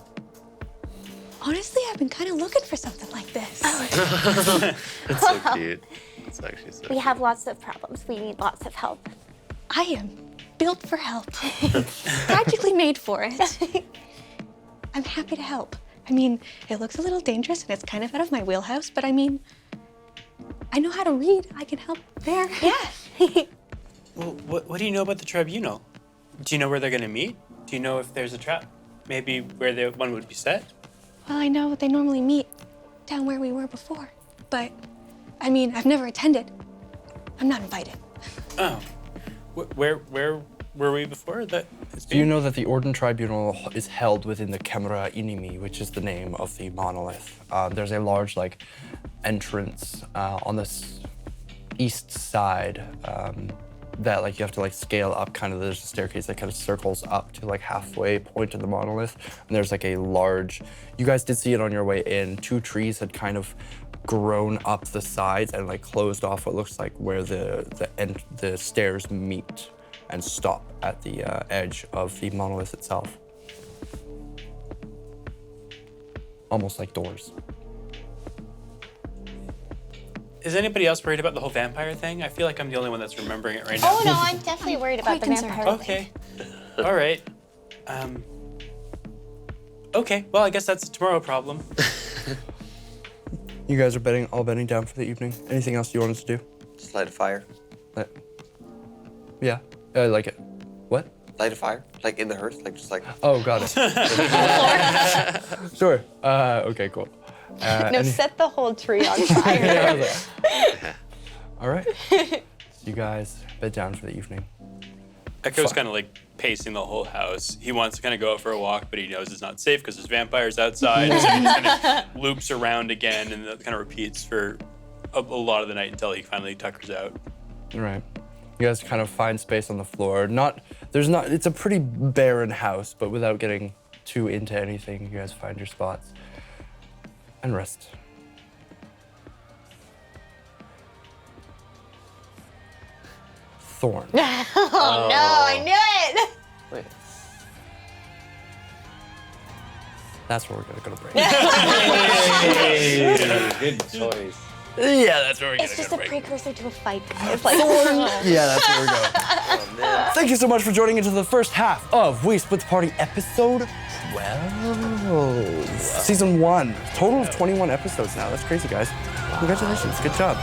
Honestly, I've been kind of looking for something like this. It's so cute. It's actually so We have lots of problems. We need lots of help. I am built for help. Practically made for it. I'm happy to help. I mean, it looks a little dangerous and it's kind of out of my wheelhouse, but I mean, I know how to read. I can help there. Yeah. Well, what do you know about the tribunal? Do you know where they're going to meet? Do you know if there's a trap? Maybe where one would be set? Well, I know they normally meet down where we were before, but I mean, I've never attended. I'm not invited. Oh. Where were we before? Do you know that the Orden Tribunal is held within the Camera Inimi, which is the name of the monolith? There's a large, entrance on this east side that, you have to, scale up. There's a staircase that kind of circles up to, halfway point of the monolith. And there's, a large... You guys did see it on your way in. 2 trees had kind of grown up the sides and, closed off what looks like where the stairs meet and stop at the edge of the monolith itself. Almost like doors. Is anybody else worried about the whole vampire thing? I feel like I'm the only one that's remembering it right now. Oh no, I'm definitely worried about the vampire thing. Okay. All right. Okay, well, I guess that's a tomorrow problem. You guys are all bedding down for the evening. Anything else you want us to do? Just light a fire. Yeah, I like it. What? Light a fire? In the hearth? Oh, got it. Sure. Okay, cool. Set the whole tree on fire. Yeah, all right. So you guys bed down for the evening. Echo's kind of pacing the whole house. He wants to kind of go out for a walk, but he knows it's not safe because there's vampires outside. So he kind of loops around again and that kind of repeats for a lot of the night until he finally tuckers out. All right. You guys kind of find space on the floor. It's a pretty barren house, but without getting too into anything, you guys find your spots and rest. Thorn. Oh no, I knew it! Wait. That's where we're gonna go to break. Good choice. Yeah, that's where we're gonna It's go just to a break. precursor to a fight. It's Yeah, that's where we're going. Oh, man. Thank you so much for joining into the first half of We Split the Party episode 12. Season 1. Total of 21 episodes now. That's crazy, guys. Congratulations. Good job.